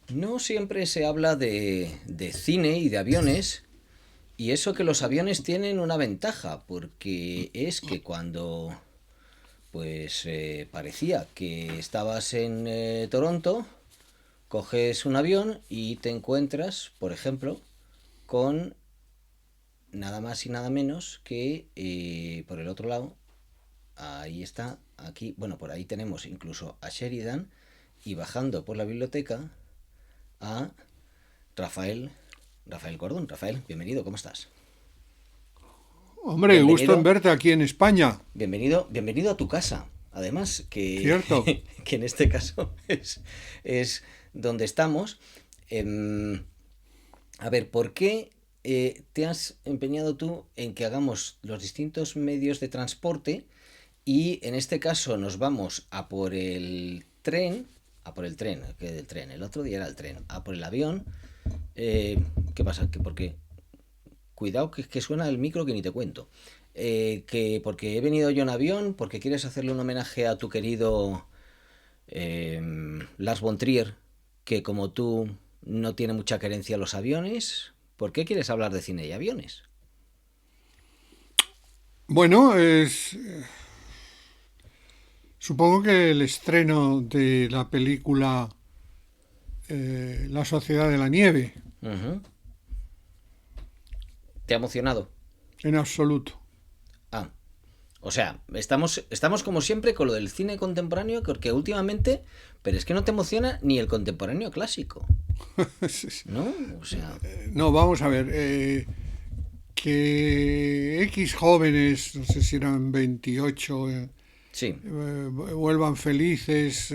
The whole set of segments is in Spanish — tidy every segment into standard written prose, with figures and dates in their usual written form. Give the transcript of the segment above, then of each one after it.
No siempre se habla de cine y de aviones, y eso que los aviones tienen una ventaja, porque es que cuando parecía que estabas en Toronto, coges un avión y te encuentras, por ejemplo, con nada más y nada menos que por el otro lado, ahí está, aquí, bueno, por ahí tenemos incluso a Sheridan y bajando por la biblioteca a Rafael Gordon. Rafael, bienvenido, ¿cómo estás? Hombre, gusto en Bienvenido, verte aquí en España, bienvenido a tu casa. Además, ¿cierto? que en este caso es donde estamos. Em, a ver, ¿por qué te has empeñado tú en que hagamos los distintos medios de transporte y en este caso nos vamos a por el tren, que del tren, el otro día era el tren, a por el avión? Eh, ¿Qué pasa? ¿Que porque cuidado que suena el micro que ni te cuento. Que porque he venido yo en avión, porque quieres hacerle un homenaje a tu querido eh, Lars von Trier, que como tú no tiene mucha querencia a los aviones. ¿Por qué quieres hablar de cine y aviones? Bueno, supongo que el estreno de la película La Sociedad de la Nieve, Uh-huh. ¿Te ha emocionado? en absoluto. Ah, o sea, estamos como siempre con lo del cine contemporáneo, porque últimamente, pero es que no te emociona ni el contemporáneo clásico, ¿no? O sea, No, vamos a ver, que X jóvenes, no sé si eran 28, sí. vuelvan felices,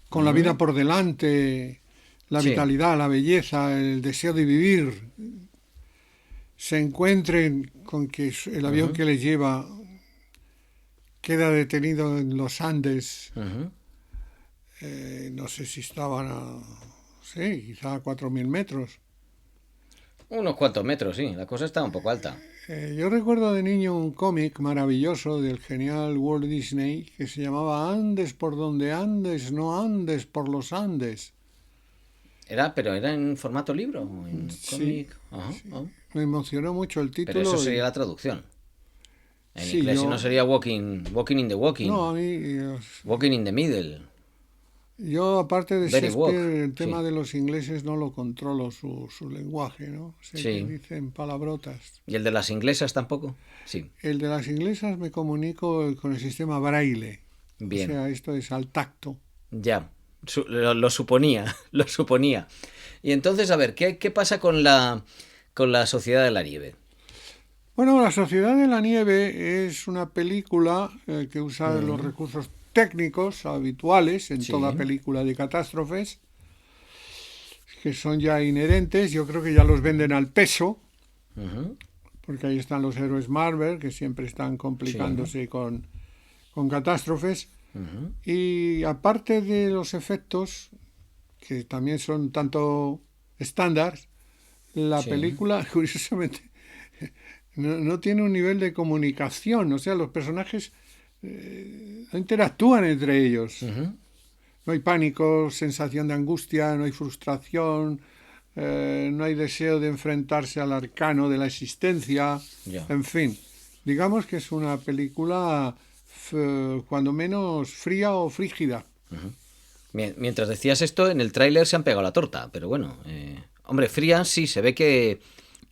con la vida Uh-huh. por delante, la Sí. vitalidad, la belleza, el deseo de vivir, se encuentren con que el avión Uh-huh. que les lleva queda detenido en los Andes, Uh-huh. no sé si estaban sí, quizá a 4.000 metros. Unos cuantos metros, sí, la cosa está un poco alta. Yo recuerdo de niño un cómic maravilloso del genial Walt Disney que se llamaba Andes por donde andes, no andes por los Andes. Pero era en formato libro, en Sí, cómic. Ajá, sí, ajá. me emocionó mucho el Pero eso título sería y la traducción. En sí, inglés si no yo, sería walking in the walking, no, a mí, walking in the middle, yo, aparte de very Shakespeare, walk, el tema sí, de los ingleses no lo controlo, su lenguaje, ¿no? Sé que sí. dicen palabrotas. ¿Y el de las inglesas tampoco? Sí, El de las inglesas me comunico con el sistema braille, o bien, sea, esto es al tacto. ya. Lo suponía, lo suponía. Y entonces, a ver, ¿qué pasa con la Sociedad de la Nieve? Bueno, La Sociedad de la Nieve es una película que usa los Mm, recursos técnicos habituales en toda sí, película de catástrofes, que son ya inherentes, yo creo que ya los venden al peso, ujú, porque ahí están los héroes Marvel, que siempre están sí, complicándose con catástrofes. ujú, Y aparte de los efectos, que también son tanto estándar, la sí, película, curiosamente, no tiene un nivel de comunicación, o sea, los personajes no interactúan entre ellos. ujú, No hay pánico, sensación de angustia, no hay frustración, no hay deseo de enfrentarse al arcano de la existencia, ya. en fin. Digamos que es una película cuando menos fría o frígida. Mientras decías esto, en el tráiler se han pegado la torta, pero bueno, hombre, fría sí, se ve que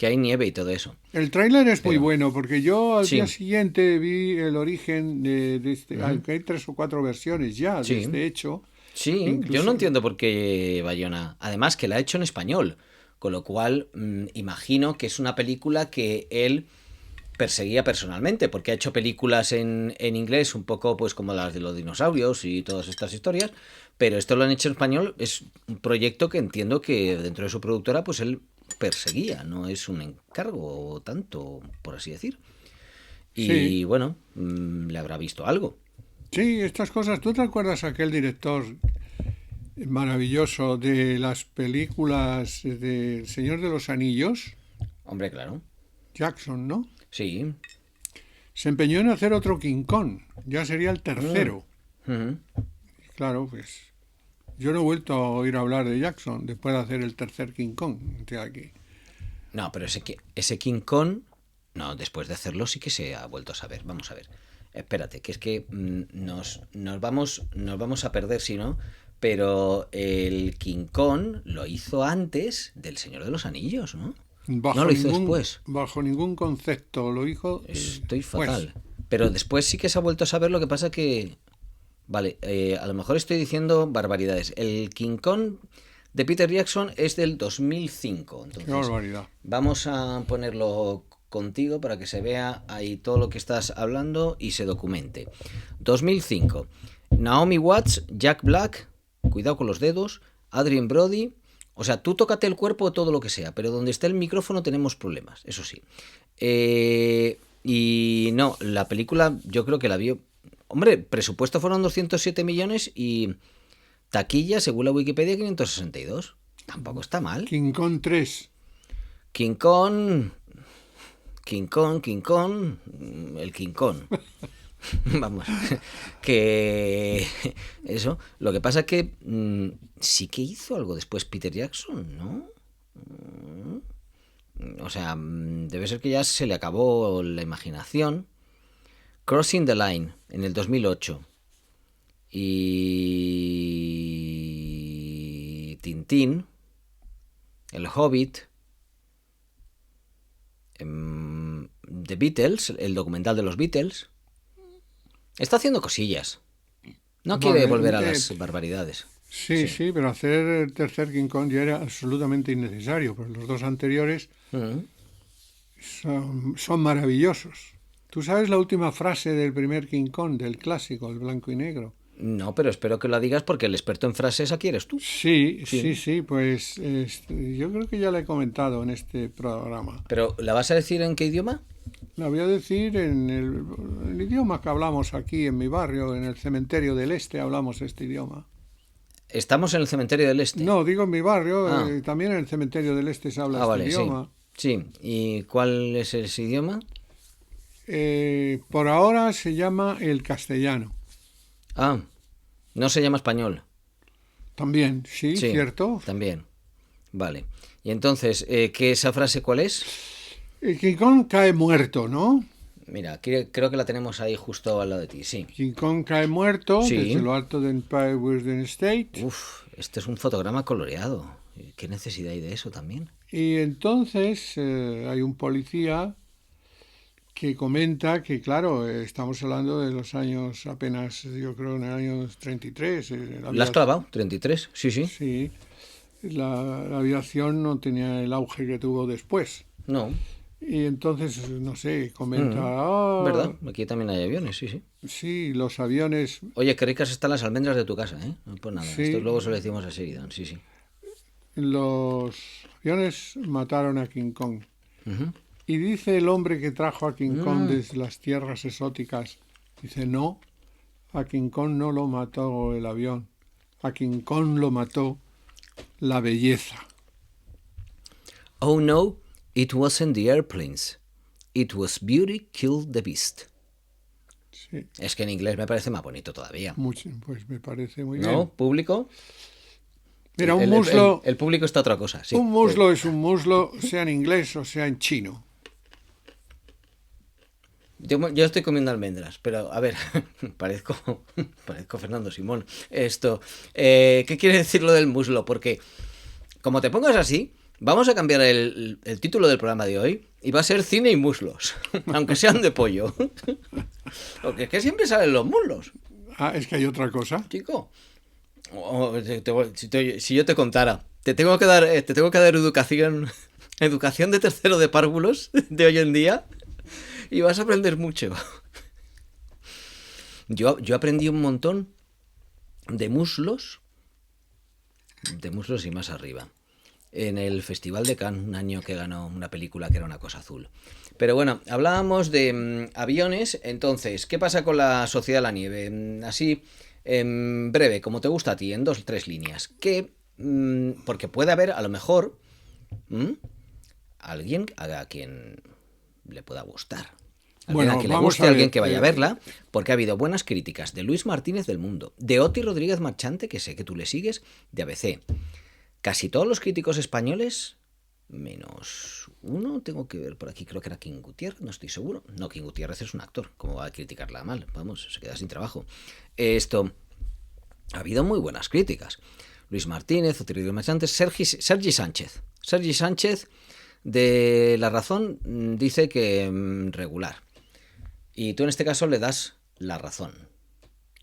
hay nieve y todo eso, El tráiler es muy pero bueno porque yo al día sí, siguiente vi el origen de este, ujú, aunque hay tres o cuatro versiones ya de sí, este hecho, sí, yo no incluso, entiendo por qué Bayona, además que la ha hecho en español, con lo cual imagino que es una película que él perseguía personalmente, porque ha hecho películas en inglés un poco pues como las de los dinosaurios y todas estas historias, pero esto lo han hecho en español, es un proyecto que entiendo que dentro de su productora pues él perseguía, no es un encargo tanto, por así decir. sí, Y bueno, le habrá visto algo. sí, estas cosas. ¿Tú te acuerdas aquel director maravilloso de las películas de El Señor de los Anillos? Hombre, claro. Jackson, ¿no? Sí. Se empeñó en hacer otro King Kong, ya sería el Mm, tercero. ujú. Claro, pues Yo no he vuelto a oír hablar de Jackson después de hacer el tercer King Kong. Aquí. No, pero ese King Kong, no, después de hacerlo sí que se ha vuelto a saber. Vamos a ver. Espérate, que es que nos vamos a perder si no. Pero el King Kong lo hizo antes del Señor de los Anillos, ¿no? No lo hizo después. Bajo ningún concepto lo hizo. Estoy fatal. Pero después sí que se ha vuelto a saber, lo que pasa que... Vale, a lo mejor estoy diciendo barbaridades. El King Kong de Peter Jackson es del 2005. Entonces, qué barbaridad. Vamos a ponerlo contigo para que se vea ahí todo lo que estás hablando y se documente. 2005. Naomi Watts, Jack Black, cuidado con los dedos, Adrien Brody. O sea, tú tócate el cuerpo o todo lo que sea, pero donde esté el micrófono tenemos problemas, eso sí. Y no, la película yo creo que la vio... Hombre, presupuesto fueron 207 millones y taquilla, según la Wikipedia, 562. Tampoco está mal. King Kong 3. King Kong, el King Kong. Vamos, que eso, lo que pasa es que sí que hizo algo después Peter Jackson, ¿no? O sea, debe ser que ya se le acabó la imaginación. Crossing the Line, en el 2008. Y Tintín, El Hobbit, The Beatles, el documental de los Beatles. Está haciendo cosillas. No quiere volver a las barbaridades. Sí, pero hacer el tercer King Kong ya era absolutamente innecesario, porque los dos anteriores son maravillosos. ¿Tú sabes la última frase del primer King Kong, del clásico, el blanco y negro? No, pero espero que lo digas porque el experto en frases aquí eres tú. Sí, pues yo creo que ya la he comentado en este programa. ¿Pero la vas a decir en qué idioma? La voy a decir en el idioma que hablamos aquí en mi barrio, en el Cementerio del Este hablamos este idioma. ¿Estamos en el Cementerio del Este? No, digo en mi barrio, también en el Cementerio del Este se habla idioma. Sí. ¿Y cuál es ese idioma? Por ahora se llama el castellano. Ah, no se llama español. También, sí, ¿cierto? También. Vale. Y entonces, ¿qué esa frase cuál es? El King Kong cae muerto, ¿no? Mira, creo que la tenemos ahí justo al lado de ti, sí. King Kong cae muerto desde lo alto de Empire State. Uf, este es un fotograma coloreado. ¿Qué necesidad hay de eso también? Y entonces hay un policía que comenta que, claro, estamos hablando de los años apenas, yo creo, en el año 33. ¿La has clavado? ¿33? Sí. Sí, la aviación no tenía el auge que tuvo después. No. Y entonces, no sé, comenta... ¿Verdad? Aquí también hay aviones, sí. Sí, los aviones... Oye, qué ricas están las almendras de tu casa, ¿eh? Pues nada, sí, esto luego se lo decimos a Sheridan, sí. Los aviones mataron a King Kong. Y dice el hombre que trajo a King Kong desde las tierras exóticas, dice, no, a King Kong no lo mató el avión, a King Kong lo mató la belleza. Oh no, it wasn't the airplanes, it was beauty killed the beast. Sí. Es que en inglés me parece más bonito todavía. Mucho, pues me parece muy bien. ¿No? ¿Público? Mira, un muslo... El público está otra cosa, sí. Un muslo es un muslo, sea en inglés o sea en chino. Yo estoy comiendo almendras, pero a ver, parezco Fernando Simón. ¿Qué quiere decir lo del muslo? Porque como te pongas así, vamos a cambiar el título del programa de hoy y va a ser cine y muslos, aunque sean de pollo. Porque es que siempre salen los muslos. Ah, es que hay otra cosa. Chico, si yo te contara, te tengo que dar educación de tercero de párvulos de hoy en día. Y vas a aprender mucho. Yo aprendí un montón de muslos y más arriba. En el Festival de Cannes, un año que ganó una película que era Una cosa azul. Pero bueno, hablábamos de aviones. Entonces, ¿qué pasa con la Sociedad de la Nieve? Así, en breve, como te gusta a ti, en 2 o 3 líneas. Porque puede haber, a lo mejor, alguien a quien le pueda gustar. Alguien a Bueno, quien le vamos guste, a alguien ver. que vaya a verla, porque ha habido buenas críticas de Luis Martínez del Mundo, de Oti Rodríguez Marchante, que sé que tú le sigues, de ABC. Casi todos los críticos españoles, menos uno, tengo que ver por aquí, creo que era King Gutiérrez, no estoy seguro. No, King Gutiérrez es un actor, ¿cómo va a criticarla mal? Vamos, se queda sin trabajo. Esto, ha habido muy buenas críticas. Luis Martínez, Oti Rodríguez Marchante, Sergi Sánchez. Sergi Sánchez de La Razón dice que regular. Y tú en este caso le das la razón.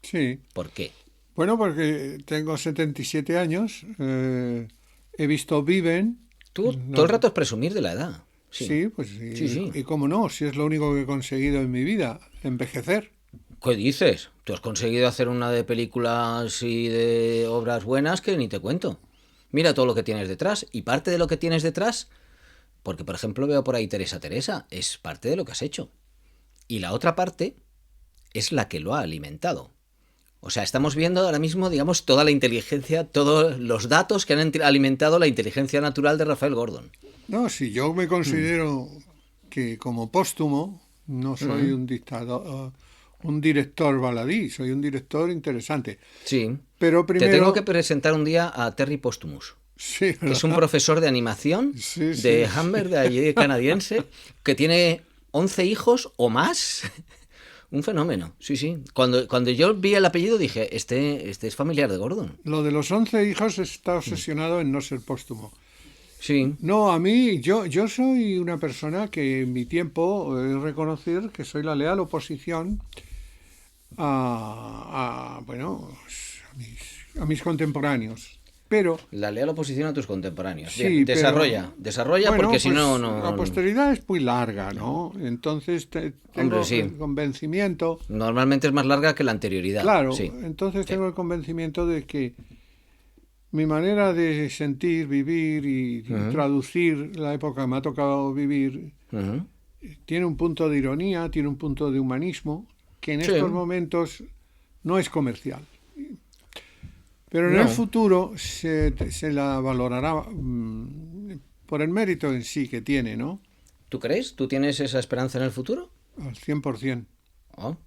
Sí. ¿Por qué? Bueno, porque tengo 77 años, he visto Viven. Tú todo el rato es presumir de la edad. Sí, Sí, pues sí, sí. y cómo no, si es lo único que he conseguido en mi vida, envejecer. ¿Qué dices? Tú has conseguido hacer una de películas y de obras buenas que ni te cuento. Mira todo lo que tienes detrás. Y parte de lo que tienes detrás, porque por ejemplo veo por ahí Teresa, es parte de lo que has hecho. Y la otra parte es la que lo ha alimentado. O sea, estamos viendo ahora mismo, digamos, toda la inteligencia, todos los datos que han alimentado la inteligencia natural de Rafael Gordon. No, si yo me considero que como póstumo no soy un dictador, un director baladí, soy un director interesante. Sí. Pero Te tengo primero, que presentar un día a Terry Postumus, sí, que es un ¿verdad? profesor de animación Sí, de sí, Hammer, de allí canadiense, que tiene 11 hijos o más. Un fenómeno, sí, sí. Cuando yo vi el apellido dije, este es familiar de Gordon. Lo de los 11 hijos está obsesionado en no ser póstumo. Sí. No, a mí, yo soy una persona que en mi tiempo he reconocer que soy la leal oposición bueno, a mis contemporáneos. Pero La leal oposición a tus contemporáneos. Bien, sí, pero desarrolla bueno, porque si pues no, la no... posteridad es muy larga, ¿no? Entonces Hombre, tengo sí. el convencimiento, Normalmente es más larga que la anterioridad. claro, Sí, entonces sí. tengo el convencimiento de que mi manera de sentir, vivir y Ujú, traducir la época que me ha tocado vivir ujú. tiene un punto de ironía, tiene un punto de humanismo, que en Sí, estos momentos no es comercial. Pero en el no. futuro se la valorará por el mérito en sí que tiene, ¿no? ¿Tú crees? ¿Tú tienes esa esperanza en el futuro? Al 100%. Oh,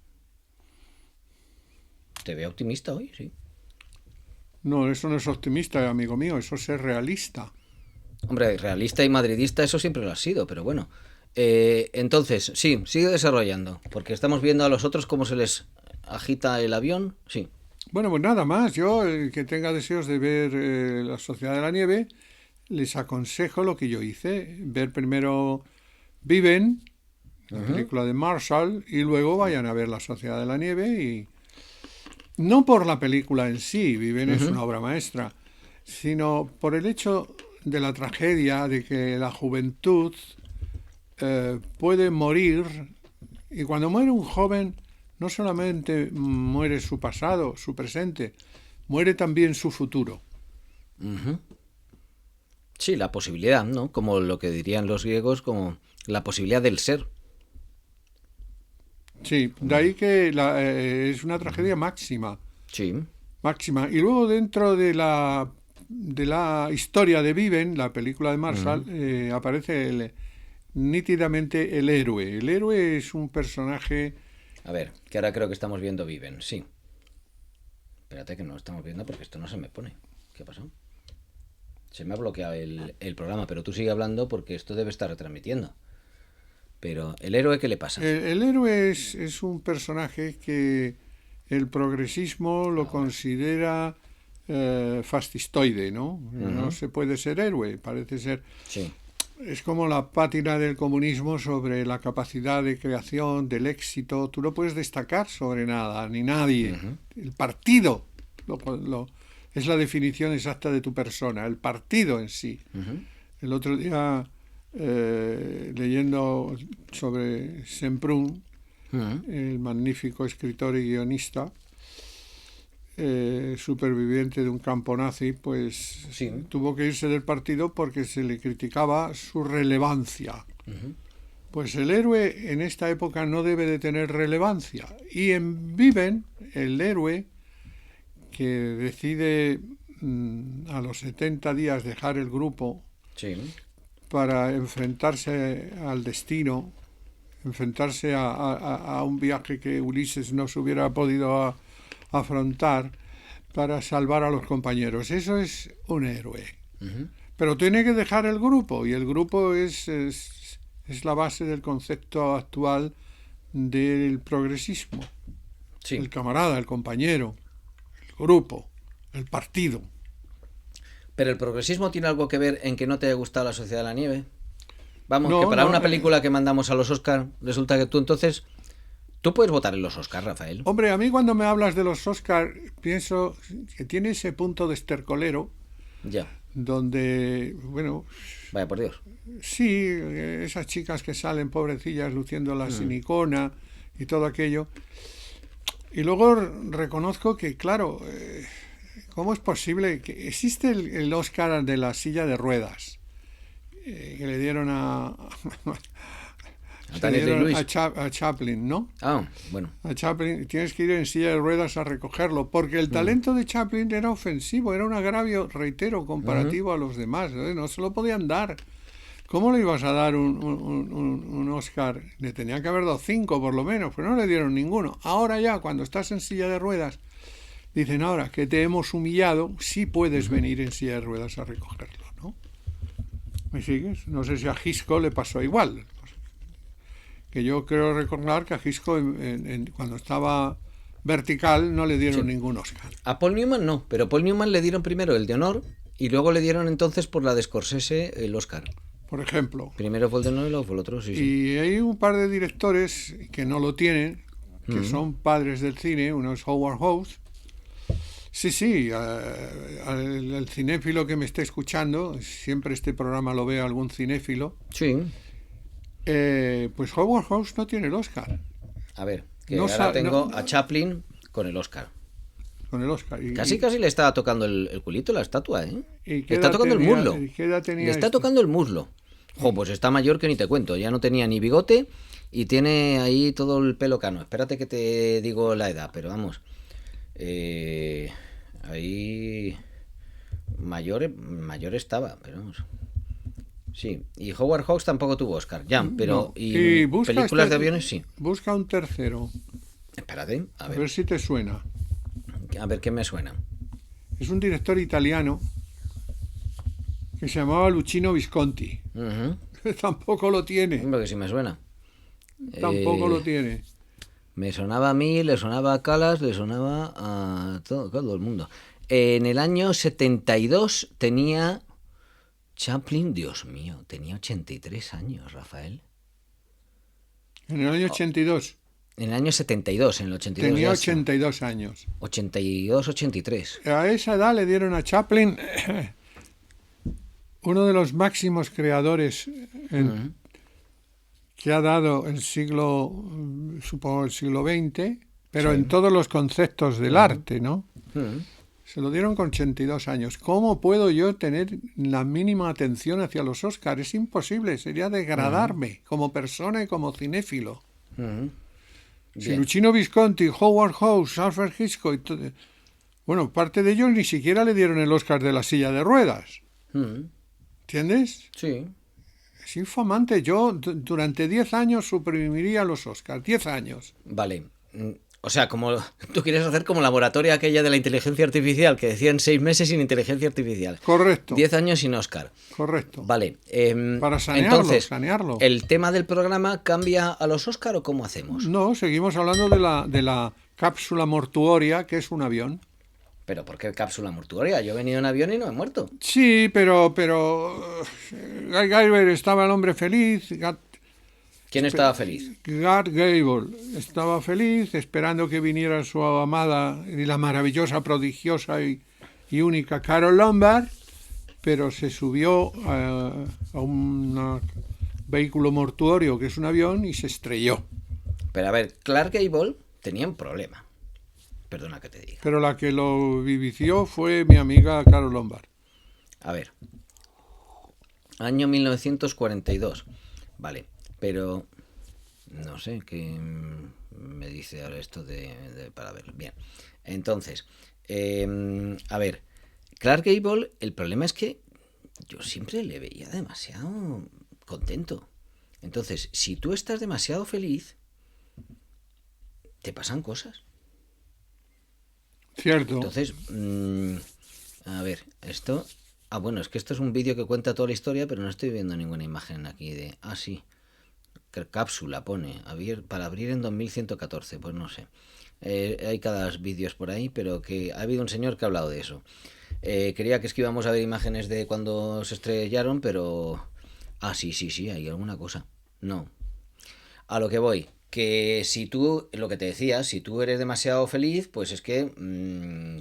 te veo optimista hoy, sí. No, eso no es optimista, amigo mío, eso es ser realista. Hombre, realista y madridista eso siempre lo ha sido, pero bueno. Entonces, sí, sigue desarrollando, porque estamos viendo a los otros cómo se les agita el avión. Sí. Bueno, pues nada más, yo, el que tenga deseos de ver La Sociedad de la Nieve, les aconsejo lo que yo hice, ver primero Viven, la Ujú, película de Marshall, y luego vayan a ver La Sociedad de la Nieve y no por la película en sí, Viven es ujú. una obra maestra, sino por el hecho de la tragedia de que la juventud puede morir y cuando muere un joven no solamente muere su pasado, su presente, muere también su futuro. Sí, la posibilidad, ¿no? Como lo que dirían los griegos, como la posibilidad del ser. Sí, de ahí que es una tragedia máxima, Sí. máxima. Y luego dentro de la historia de Viven, la película de Marshall, aparece nítidamente el héroe. El héroe es un personaje. A ver, que ahora creo que estamos viendo Viven, sí. Espérate que no lo estamos viendo porque esto no se me pone. ¿Qué ha pasado? Se me ha bloqueado el programa, pero tú sigue hablando porque esto debe estar retransmitiendo. Pero, ¿el héroe qué le pasa? El héroe es un personaje que el progresismo lo Ahora. considera fascistoide, ¿no? No se puede ser héroe, parece ser. Sí. Es como la pátina del comunismo sobre la capacidad de creación, del éxito. Tú no puedes destacar sobre nada, ni nadie. El partido es la definición exacta de tu persona, el partido en sí. El otro día, leyendo sobre Semprún, el magnífico escritor y guionista, superviviente de un campo nazi, pues Sí. tuvo que irse del partido porque se le criticaba su relevancia. Pues el héroe en esta época no debe de tener relevancia. Y en Viven, el héroe que decide a los 70 días dejar el grupo Sí. para enfrentarse al destino, enfrentarse a un viaje que Ulises no se hubiera podido afrontar para salvar a los compañeros. Eso es un héroe. Ujú. Pero tiene que dejar el grupo, y el grupo es la base del concepto actual del progresismo. Sí. El camarada, el compañero, el grupo, el partido. Pero el progresismo tiene algo que ver en que no te haya gustado La Sociedad de la Nieve. Vamos, No, que para no, una película que mandamos a los Oscar, resulta que tú entonces... Tú puedes votar en los Oscar, Rafael. Hombre, a mí cuando me hablas de los Oscar, pienso que tiene ese punto de estercolero, Ya. donde, bueno, Vaya por Dios. sí, esas chicas que salen pobrecillas luciendo la silicona y todo aquello. Y luego reconozco que, claro, ¿cómo es posible que existe el Oscar de la silla de ruedas? Que le dieron A se Daniel dieron Day-Lewis. a Chaplin, ¿no? Ah, bueno. A Chaplin, tienes que ir en silla de ruedas a recogerlo, porque el talento de Chaplin era ofensivo, era un agravio, reitero, comparativo a los demás, ¿eh? No se lo podían dar. ¿Cómo le ibas a dar un Oscar? Le tenían que haber dado 5 por lo menos, pero no le dieron ninguno. Ahora ya, cuando estás en silla de ruedas, dicen, ahora que te hemos humillado, sí puedes venir en silla de ruedas a recogerlo, ¿no? ¿Me sigues? No sé si a Hitchcock le pasó igual. Que yo creo recordar que a Hitchcock cuando estaba vertical no le dieron ningún Oscar. A Paul Newman no, pero a Paul Newman le dieron primero el de honor y luego le dieron entonces por la de Scorsese el Oscar. Por ejemplo. Primero fue el de honor y luego fue el otro, sí, sí. Y hay un par de directores que no lo tienen, que son padres del cine. Uno es Howard Hawks. Sí, sí, el cinéfilo que me esté escuchando, siempre este programa lo ve algún cinéfilo, Sí. pues Howard Hawks no tiene el Oscar. A ver, que No ahora sa- tengo no- a Chaplin con el Oscar. Con el Oscar. Casi le estaba tocando el culito la estatua, ¿eh? ¿Y Le qué está edad tocando el tenía- muslo. qué edad tenía Le está este? tocando el muslo. Jo, pues está mayor que ni te cuento. Ya no tenía ni bigote y tiene ahí todo el pelo cano. Espérate que te digo la edad, pero vamos. Ahí mayor estaba, pero vamos. Sí, y Howard Hawks tampoco tuvo Oscar, ya, pero No. y busca películas de aviones sí. Busca un tercero, Espérate, a a ver ver si te suena. qué me suena. Es un director italiano que se llamaba Luchino Visconti. Ujú. Tampoco lo tiene. Hombre, que sí me suena. Tampoco Eh, lo tiene. Me sonaba a mí, le sonaba a Calas, le sonaba a todo el mundo. En el año 72 tenía Chaplin, Dios mío, tenía 83 años, Rafael. En el año 82 En el año 72, en el 82 tenía ya sí. 82 años. 82, 83. A esa edad le dieron a Chaplin uno de los máximos creadores que ha dado el siglo, supongo el siglo XX, pero en todos los conceptos del arte, ¿no? Mm. Se lo dieron con 82 años. ¿Cómo puedo yo tener la mínima atención hacia los Oscars? Es imposible, sería degradarme como persona y como cinéfilo. Mm. Si Bien. Luchino Visconti, Howard Hawks, Alfred Hitchcock, bueno, parte de ellos ni siquiera le dieron el Oscar de la silla de ruedas. Mm. ¿Entiendes? Sí. Es infamante. Yo durante 10 años suprimiría los Oscars. 10 años. Vale. O sea, como tú quieres hacer como la moratoria aquella de la inteligencia artificial, que decían 6 meses sin inteligencia artificial. Correcto. 10 años sin Oscar. Correcto. Vale. Para sanearlo, entonces, sanearlo. ¿el tema del programa cambia a los Oscar o cómo hacemos? No, seguimos hablando de la cápsula mortuoria, que es un avión. ¿Pero por qué cápsula mortuoria? Yo he venido en avión y no he muerto. Sí, pero Guy Gardner estaba el hombre feliz. ¿Quién estaba feliz? Gart Gable estaba feliz esperando que viniera su amada y la maravillosa, prodigiosa y única Carol Lombard, pero se subió a un vehículo mortuorio que es un avión y se estrelló. Pero a ver, Clark Gable tenía un problema. Perdona que te diga. Pero la que lo vivició fue mi amiga Carol Lombard. A ver. Año 1942. Vale, pero no sé qué me dice ahora esto para ver. Bien. Entonces, a ver, Clark Gable, el problema es que yo siempre le veía demasiado contento. Entonces, si tú estás demasiado feliz, te pasan cosas. Cierto. Entonces, a ver, esto... Ah, bueno, es que esto es un vídeo que cuenta toda la historia, pero no estoy viendo ninguna imagen aquí de... Ah, sí. Cápsula pone, para abrir en 2114, pues no sé. Hay cada vídeos por ahí, pero que ha habido un señor que ha hablado de eso. Creía que es que íbamos a ver imágenes de cuando se estrellaron, pero... Ah, sí, hay alguna cosa. No. A lo que voy, que si tú, lo que te decía, si tú eres demasiado feliz, pues es que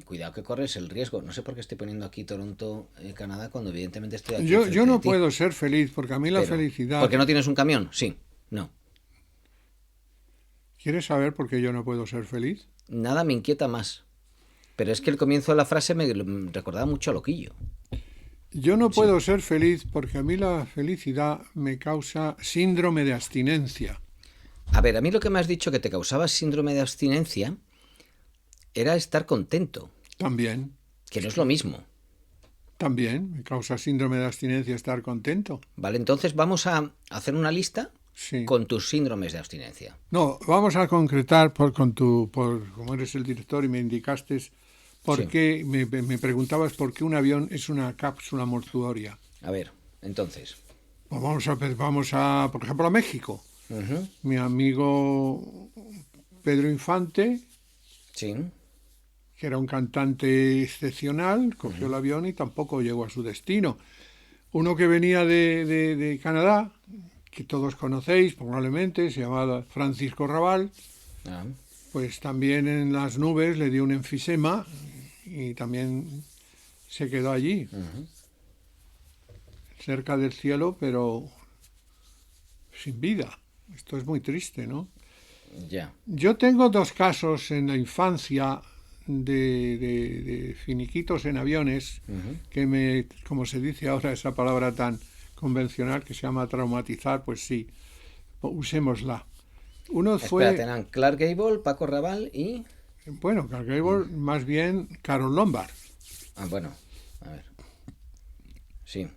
cuidado que corres el riesgo. No sé por qué estoy poniendo aquí Toronto, Canadá, cuando evidentemente estoy aquí Yo enfrente no de ti. puedo ser feliz, porque a mí la felicidad... ¿Porque no tienes un camión? Sí. No. ¿Quieres saber por qué yo no puedo ser feliz? Nada me inquieta más. Pero es que el comienzo de la frase me recordaba mucho a Loquillo. Yo no Sí. puedo ser feliz porque a mí la felicidad me causa síndrome de abstinencia. A ver, a mí lo que me has dicho que te causaba síndrome de abstinencia era estar contento, También, que no es lo mismo. también me causa síndrome de abstinencia estar contento. Vale, entonces vamos a hacer una lista Sí. con tus síndromes de abstinencia. No, vamos a concretar como eres el director y me indicaste por Sí. qué, me preguntabas por qué un avión es una cápsula mortuoria. A ver, entonces. Pues vamos a, por ejemplo, a México. Ujú. Mi amigo Pedro Infante, Sí. que era un cantante excepcional, cogió el avión y tampoco llegó a su destino. Uno que venía de Canadá, que todos conocéis probablemente, se llamaba Francisco Raval, Ah. pues también en las nubes le dio un enfisema y también se quedó allí, cerca del cielo, pero sin vida. Esto es muy triste, ¿no? Ya. Yo tengo dos casos en la infancia de finiquitos en aviones que como se dice ahora esa palabra tan convencional que se llama traumatizar, pues sí, usémosla. Uno fue, Espérate, eran Clark Gable, Paco Raval y... bueno, Clark Gable, más bien Carol Lombard. Ah, bueno, a ver. Sí.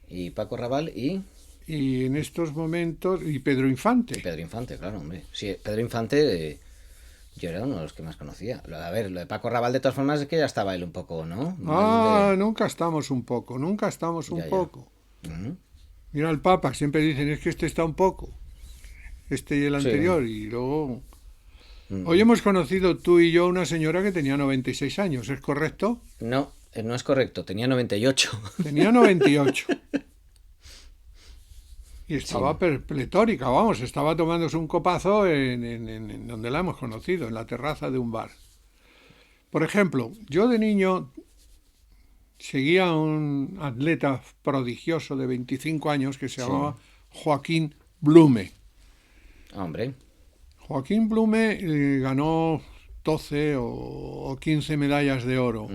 Y Paco Raval y... Y en estos momentos, y Pedro Infante. Pedro Infante, claro, hombre. Sí, Pedro Infante, yo era uno de los que más conocía. A ver, lo de Paco Raval, de todas formas, es que ya estaba él un poco, ¿no? Mal de... Nunca estamos un poco, nunca estamos un Ya. poco. Ujú. Mira al Papa, siempre dicen, es que este está un poco, este y el Sí. anterior, y luego... Hoy hemos conocido tú y yo una señora que tenía 96 años, ¿es correcto? No, no es correcto, tenía 98. Tenía 98. Y estaba pletórica, vamos, estaba tomándose un copazo en donde la hemos conocido, en la terraza de un bar. Por ejemplo, yo de niño seguía a un atleta prodigioso de 25 años que se llamaba Joaquín Blume. Hombre, Joaquín Blume ganó 12 o 15 medallas de oro.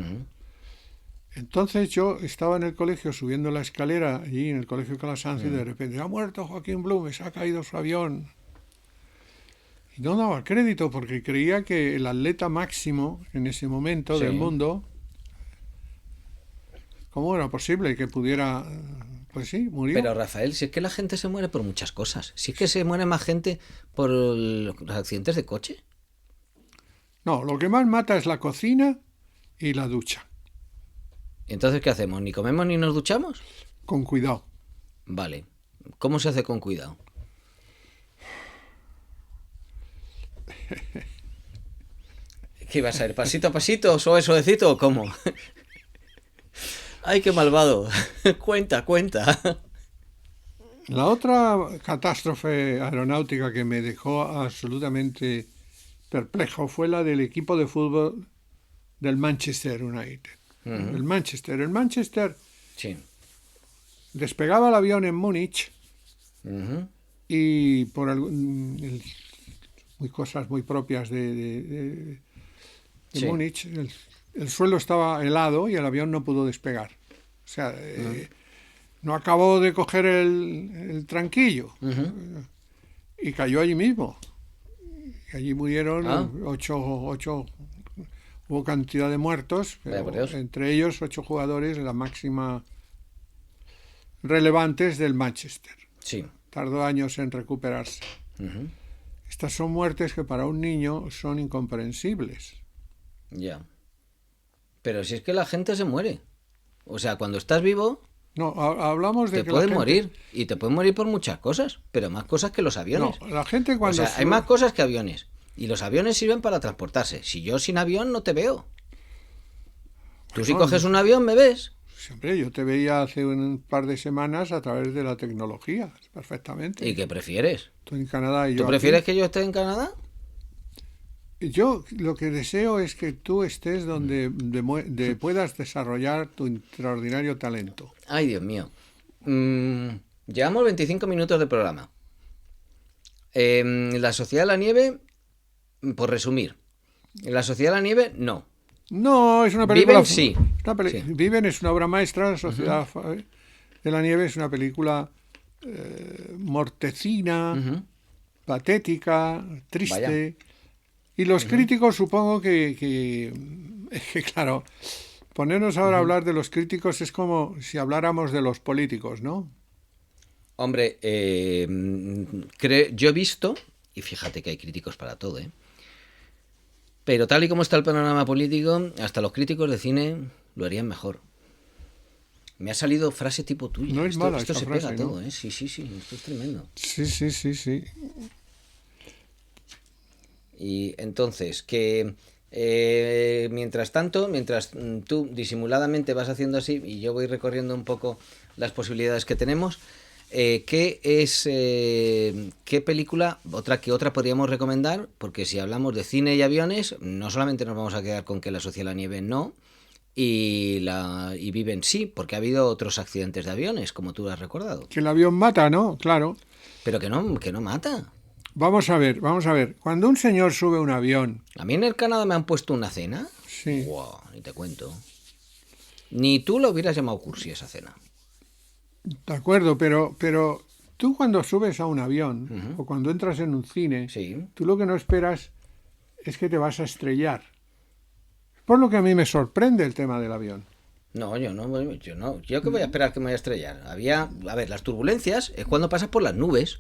Entonces yo estaba en el colegio subiendo la escalera allí en el colegio Calasanz y de repente ha muerto Joaquín Blume, se ha caído su avión. Y no daba crédito porque creía que el atleta máximo en ese momento Sí. del mundo, ¿cómo era posible que pudiera? Pues sí, murió. pero Rafael, si es que la gente se muere por muchas cosas. Si es que se muere más gente por los accidentes de coche. No, lo que más mata es la cocina y la ducha. Entonces, ¿qué hacemos? ¿Ni comemos ni nos duchamos? Con cuidado. Vale. ¿Cómo se hace con cuidado? ¿Qué ibas a ir? ¿Pasito a pasito? ¿Suave, suavecito o cómo? ¡Ay, qué malvado! Cuenta. La otra catástrofe aeronáutica que me dejó absolutamente perplejo fue la del equipo de fútbol del Manchester United. El Manchester Sí. despegaba el avión en Múnich Ujú. y por muy cosas muy propias de Sí. Múnich, el suelo estaba helado y el avión no pudo despegar. O sea, no acabó de coger el tranquillo y cayó allí mismo. Y allí murieron ocho, hubo cantidad de muertos, Vaya por pero Dios. entre ellos 8 jugadores, la máxima relevantes del Manchester. Sí. tardó años en recuperarse. Ujú. Estas son muertes que para un niño son incomprensibles. Ya. Pero si es que la gente se muere. O sea, cuando estás vivo, No, hablamos de te que la puedes gente... morir. Y te puedes morir por muchas cosas. Pero más cosas que los No, aviones. la gente O cuando... sea, hay más cosas que aviones. Y los aviones sirven para transportarse. Si yo sin avión no te veo. Tú si Bueno, coges un avión me ves. Siempre, yo te veía hace un par de semanas a través de la tecnología, perfectamente. ¿Y qué prefieres? Tú en Canadá y yo ¿Tú aquí. prefieres que yo esté en Canadá? Yo lo que deseo es que tú estés donde puedas desarrollar tu extraordinario talento. Ay, Dios mío. Llevamos 25 minutos de programa. La Sociedad de la Nieve, por resumir. La Sociedad de la Nieve, no. No, es una película... Viven, sí. Sí. Viven es una obra maestra, La Sociedad de la Nieve es una película mortecina, Ujú. patética, triste. Vaya. Y los críticos supongo que, claro, ponernos ahora a hablar de los críticos es como si habláramos de los políticos, ¿no? Hombre, yo he visto, y fíjate que hay críticos para todo, ¿eh? Pero tal y como está el panorama político, hasta los críticos de cine lo harían mejor. Me ha salido frase tipo tuya. No es esto mala esto esta se frase, pega ¿no? todo, ¿eh? Sí, esto es tremendo. Sí, sí, sí, sí. Y entonces, que mientras tanto, mientras tú disimuladamente vas haciendo así y yo voy recorriendo un poco las posibilidades que tenemos, ¿qué película, otra podríamos recomendar? Porque si hablamos de cine y aviones, no solamente nos vamos a quedar con que La Sociedad de la Nieve no, y Viven sí, porque ha habido otros accidentes de aviones, como tú has recordado. Que el avión mata, ¿no? Claro. Pero que no mata. Vamos a ver, vamos a ver. Cuando un señor sube a un avión, A mí en el Canadá me han puesto una cena. sí, Wow, ni te cuento. Ni tú lo hubieras llamado cursi esa cena. de acuerdo, pero tú cuando subes a un avión Ujú. o cuando entras en un cine, Sí. tú lo que no esperas es que te vas a estrellar. Por lo que a mí me sorprende el tema del avión. No, yo no. Yo que voy a esperar que me vaya a estrellar. A ver, las turbulencias es cuando pasas por las nubes.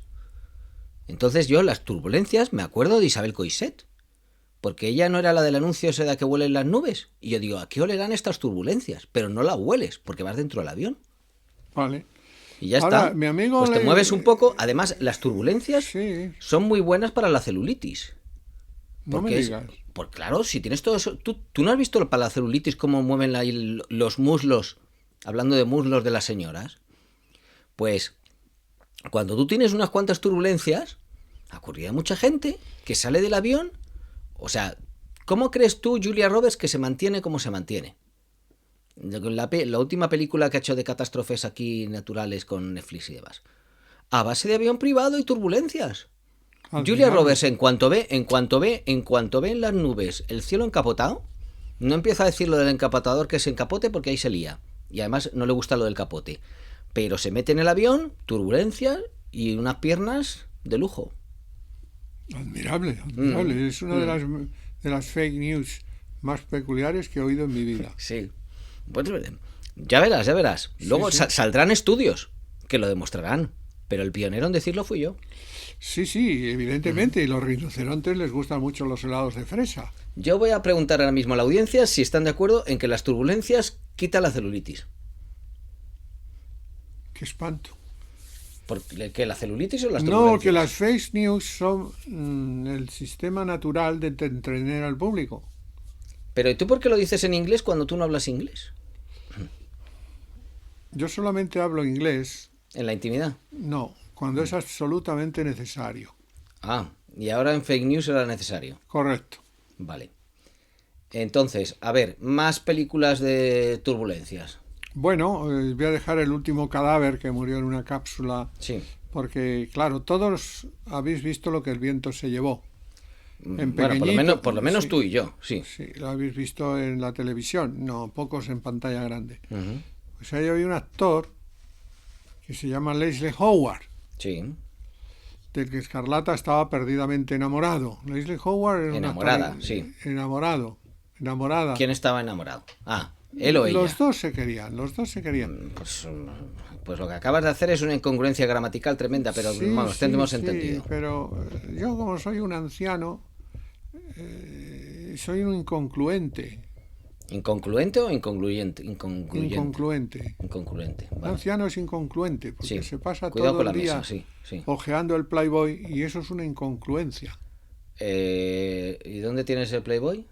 Entonces yo las turbulencias me acuerdo de Isabel Coixet. Porque ella no era la del anuncio ese de que huelen las nubes. Y yo digo, ¿a qué olerán estas turbulencias? Pero no la hueles, porque vas dentro del avión. Vale. Y ya Ahora, está. mi amigo Pues te le- mueves un poco. Además, las turbulencias Sí, son muy buenas para la celulitis. no me Porque digas. pues claro, si tienes todo eso. ¿Tú no has visto para la celulitis cómo mueven los muslos? Hablando de muslos de las señoras. Pues cuando tú tienes unas cuantas turbulencias, ocurría mucha gente que sale del avión. O sea, ¿cómo crees tú, Julia Roberts, que se mantiene como se mantiene? La última película que ha hecho de catástrofes aquí naturales con Netflix y demás. A base de avión privado y turbulencias. Julia Admirable. Roberts, en cuanto ve en las nubes el cielo encapotado, no empieza a decir lo del encapotador que es encapote porque ahí se lía. Y además no le gusta lo del capote. Pero se mete en el avión, turbulencias y unas piernas de lujo. Admirable, admirable. Es una de las fake news más peculiares que he oído en mi vida. Sí. Pues ya verás, ya verás. Luego sí. Saldrán estudios que lo demostrarán. Pero el pionero en decirlo fui yo. Sí, sí, evidentemente. Y los rinocerontes les gustan mucho los helados de fresa. Yo voy a preguntar ahora mismo a la audiencia si están de acuerdo en que las turbulencias quitan la celulitis. Qué espanto. ¿Que la celulitis o las No, turbulencias? que las fake news son el sistema natural de entretener al público. Pero ¿y tú por qué lo dices en inglés cuando tú no hablas inglés? Yo solamente hablo inglés, En la intimidad. no, cuando es absolutamente necesario. Ah, y ahora en fake news era necesario. Correcto. Vale. Entonces, a ver, más películas de turbulencias. Bueno, voy a dejar el último cadáver que murió en una cápsula, Sí. porque, claro, todos habéis visto lo que el viento se llevó. En Bueno, pequeñito, por lo menos sí, tú y yo, sí. sí, lo habéis visto en la televisión, no, pocos en pantalla grande. Ujú. Pues ahí había un actor que se llama Leslie Howard, Sí. del que Escarlata estaba perdidamente enamorado. Leslie Howard era un Enamorada, actor sí. enamorada. ¿Quién estaba enamorado? Ah, Él o ella. Los dos se querían, los dos se querían. Pues lo que acabas de hacer es una incongruencia gramatical tremenda, pero Sí, vamos, sí, tendremos sí, entendido. pero yo como soy un anciano, soy un inconcluente. ¿Inconcluente o incongruente? Incongruente. Incongruente. Un Vale. anciano es inconcluente, porque Sí. se pasa Cuidado todo con el la día mesa, sí, sí. ojeando el Playboy y eso es una incongruencia. ¿Y dónde tienes el Playboy?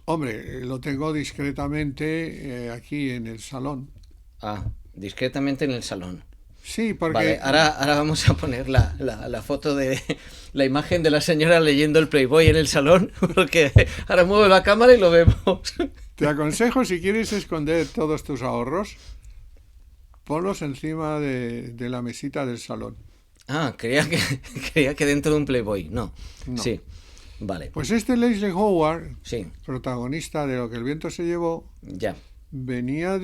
Hombre, lo tengo discretamente aquí en el salón. Ah, discretamente en el salón. Sí, porque Vale, ahora vamos a poner la foto de la imagen de la señora leyendo el Playboy en el salón, porque ahora muevo la cámara y lo vemos. te aconsejo, si quieres esconder todos tus ahorros, ponlos encima de la mesita del salón. Ah, creía que dentro de un Playboy. No, No. sí, vale, Pues este Leslie Howard, sí, protagonista de Lo que el viento se llevó, ya. venía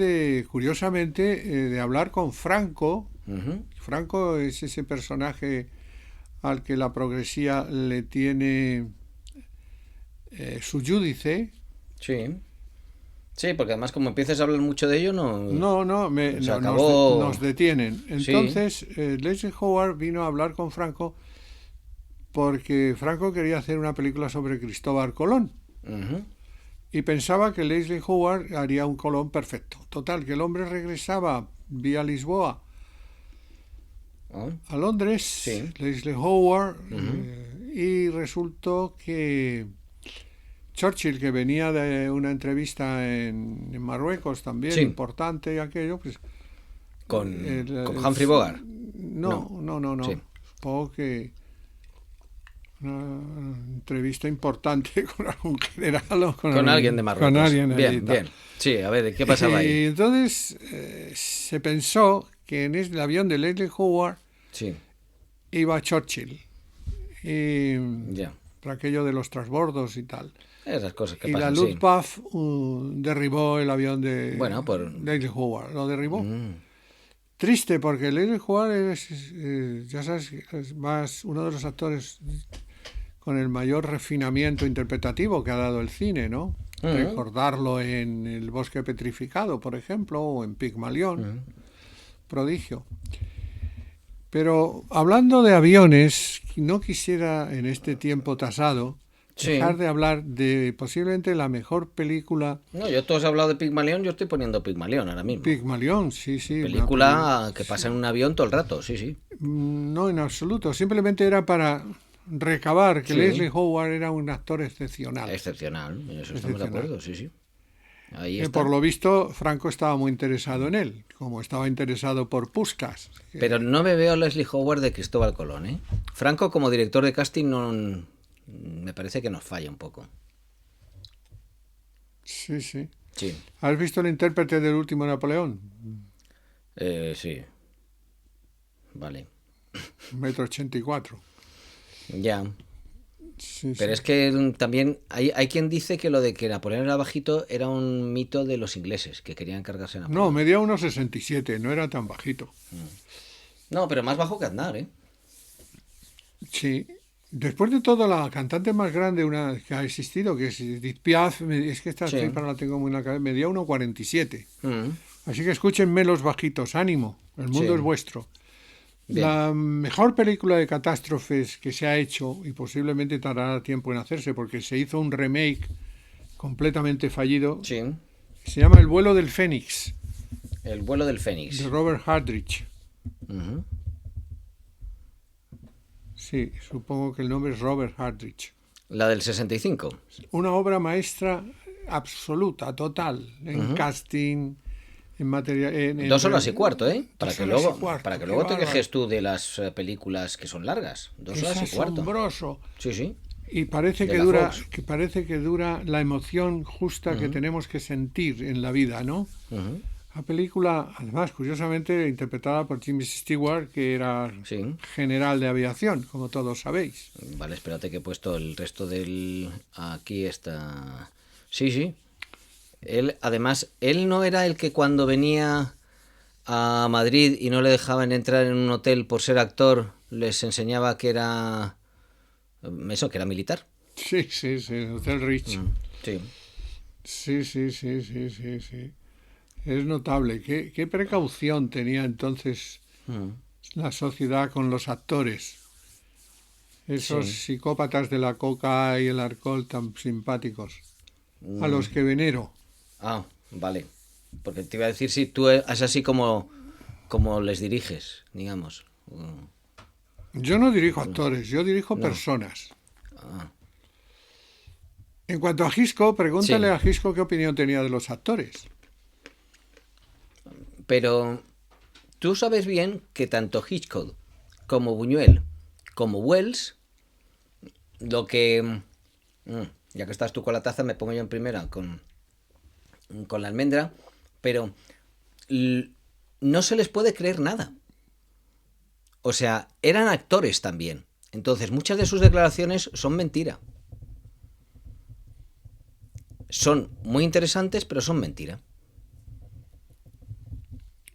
curiosamente, de hablar con Franco. Ujú. Franco es ese personaje al que la progresía le tiene su yúdice. Sí, sí, porque además como empieces a hablar mucho de ello, No, se nos acabó. nos detienen. Sí. Entonces, Leslie Howard vino a hablar con Franco porque Franco quería hacer una película sobre Cristóbal Colón Ujú. y pensaba que Leslie Howard haría un Colón perfecto. Total, que el hombre regresaba vía Lisboa Ah, a Londres, Sí. Leslie Howard, Ujú. y resultó que Churchill, que venía de una entrevista en Marruecos también, Sí. importante y aquello, pues con Humphrey Bogart. no. Sí. Supongo que una entrevista importante con algún general o Con alguien de Marruecos. con alguien allí y Bien, tal. bien. Sí, a ver, ¿qué pasaba Y ahí? entonces se pensó que en el avión de Leslie Howard Sí, iba Churchill, y ya. por aquello de los transbordos y tal. Esas cosas que Y la pasan, sí. Luftwaffe derribó el avión de Bueno, Leslie Howard, lo derribó. Mm, Triste, porque Leslie Howard es, ya sabes, es más uno de los actores con el mayor refinamiento interpretativo que ha dado el cine, ¿no? Recordarlo en El bosque petrificado, por ejemplo, o en Pigmalión, prodigio. Pero hablando de aviones, no quisiera en este tiempo tasado Sí. dejar de hablar de posiblemente la mejor película. No, tú has hablado de Pigmalión, yo estoy poniendo Pigmalión ahora mismo. Pigmalión, sí, sí. Película que pasa en un avión todo el rato, sí, sí. No, en absoluto. Simplemente era para recabar que Sí. Leslie Howard era un actor excepcional. Excepcional, en eso estamos de acuerdo, sí, sí. Ahí Que está. por lo visto Franco estaba muy interesado en él, como estaba interesado por Puskás. Pero no me veo a Leslie Howard de Cristóbal Colón, ¿eh? Franco como director de casting no me parece que nos falla un poco. Sí, sí. Sí, ¿Has visto el intérprete del último Napoleón? sí. Vale. 1,84 m. Ya. Sí, Pero sí. es que también hay quien dice que lo de que Napoleón era bajito era un mito de los ingleses, que querían cargarse a No, Napoleón. medía 1,67, no era tan bajito. No, pero más bajo que Aznar, ¿eh? Sí. Después de todo, la cantante más grande que ha existido, que es Edith Piaf, es que esta Sí. cifra la tengo muy en la cabeza, medía 1,47. Mm, Así que escúchenme los bajitos, ánimo, el mundo Sí. es vuestro. Bien. La mejor película de catástrofes que se ha hecho, y posiblemente tardará tiempo en hacerse, porque se hizo un remake completamente fallido, Sí. se llama El vuelo del Fénix, El vuelo del Fénix. de Robert Hardrich. Ujú. Sí, supongo que el nombre es Robert Hardrich. La del 65. Una obra maestra absoluta, total, en casting, en material. 2 horas y cuarto, ¿eh? Para 2 que horas y luego, cuarto, para que qué luego te bárbaro. quejes tú de las películas que son largas. 2 Es horas y cuarto. asombroso. Sí, sí. Y parece De que la dura, Fox. parece que dura la emoción justa que tenemos que sentir en la vida, ¿no? Ujú. La película, además, curiosamente, interpretada por Jimmy Stewart, que era Sí. general de aviación, como todos sabéis. Vale, espérate que he puesto el resto del... Aquí está... Sí, sí. Él no era el que cuando venía a Madrid y no le dejaban entrar en un hotel por ser actor, les enseñaba que era... Eso, que era militar. Sí, sí, sí, Hotel Rich. Sí. Sí, sí, sí, sí, sí, sí. Es notable. ¿Qué precaución tenía entonces Mm, la sociedad con los actores? Esos sí. psicópatas de la coca y el alcohol tan simpáticos, a Mm, los que venero. ah, vale. Porque te iba a decir si tú es así como les diriges, digamos. Yo no dirijo actores, yo dirijo No. personas. Ah, En cuanto a Gisco, pregúntale sí. a Gisco qué opinión tenía de los actores. Pero tú sabes bien que tanto Hitchcock como Buñuel como Wells, lo que... ya que estás tú con la taza, me pongo yo en primera con la almendra, pero no se les puede creer nada. O sea, eran actores también. Entonces, muchas de sus declaraciones son mentira. Son muy interesantes, pero son mentira. Eso